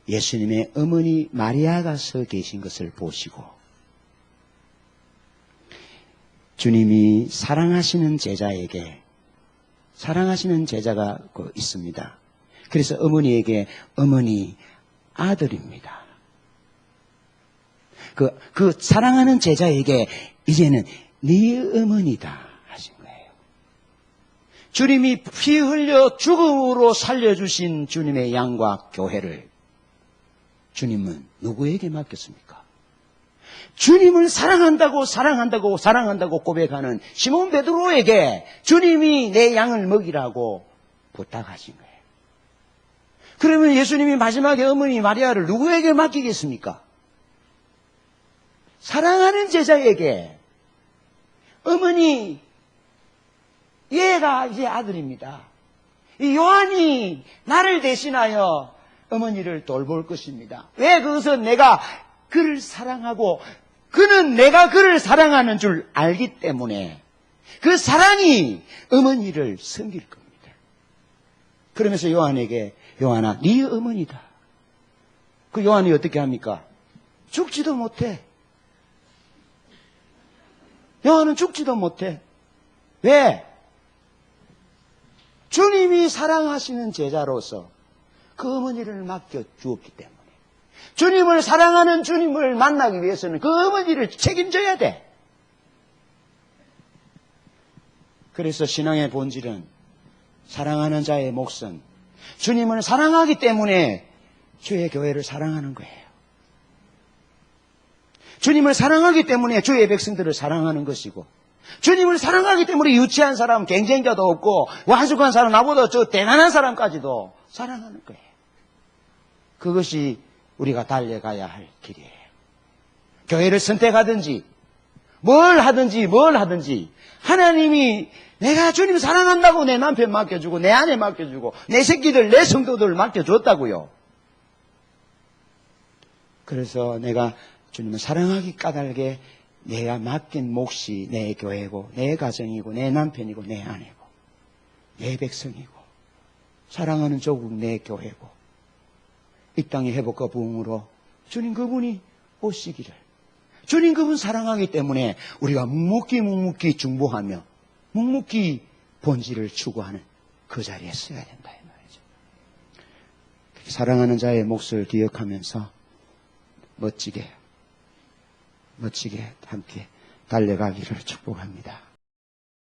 예수님의 어머니 마리아가 서 계신 것을 보시고 주님이 사랑하시는 제자가 있습니다. 그래서 어머니에게 어머니 아들입니다. 그 사랑하는 제자에게 이제는 네 어머니다 하신 거예요. 주님이 피 흘려 죽음으로 살려주신 주님의 양과 교회를 주님은 누구에게 맡겼습니까? 주님을 사랑한다고 고백하는 시몬 베드로에게 주님이 내 양을 먹이라고 부탁하신 거예요. 그러면 예수님이 마지막에 어머니 마리아를 누구에게 맡기겠습니까? 사랑하는 제자에게 어머니 얘가 이제 아들입니다. 이 요한이 나를 대신하여 어머니를 돌볼 것입니다. 왜? 그것은 내가 그를 사랑하고 그는 내가 그를 사랑하는 줄 알기 때문에 그 사랑이 어머니를 섬길 겁니다. 그러면서 요한에게 요한아 네 어머니다. 그 요한이 어떻게 합니까? 죽지도 못해. 요한은 죽지도 못해. 왜? 주님이 사랑하시는 제자로서 그 어머니를 맡겨 주었기 때문에 주님을 사랑하는 주님을 만나기 위해서는 그 어머니를 책임져야 돼. 그래서 신앙의 본질은 사랑하는 자의 몫은 주님을 사랑하기 때문에 주의 교회를 사랑하는 거예요. 주님을 사랑하기 때문에 주의 백성들을 사랑하는 것이고 주님을 사랑하기 때문에 유치한 사람, 경쟁자도 없고 완숙한 사람, 나보다 저 대단한 사람까지도 사랑하는 거예요. 그것이 우리가 달려가야 할 길이에요. 교회를 선택하든지 뭘 하든지 하나님이 내가 주님 사랑한다고 내 남편 맡겨주고 내 아내 맡겨주고 내 새끼들 내 성도들 맡겨줬다고요. 그래서 내가 주님을 사랑하기 까닭에 내가 맡긴 몫이 내 교회고 내 가정이고 내 남편이고 내 아내고 내 백성이고 사랑하는 조국 내 교회고 이 땅의 회복과 부흥으로 주님 그분이 오시기를 주님 그분 사랑하기 때문에 우리가 묵묵히 중보하며 묵묵히 본질을 추구하는 그 자리에 서야 된다 이 말이죠. 사랑하는 자의 몫을 기억하면서 멋지게 함께 달려가기를 축복합니다.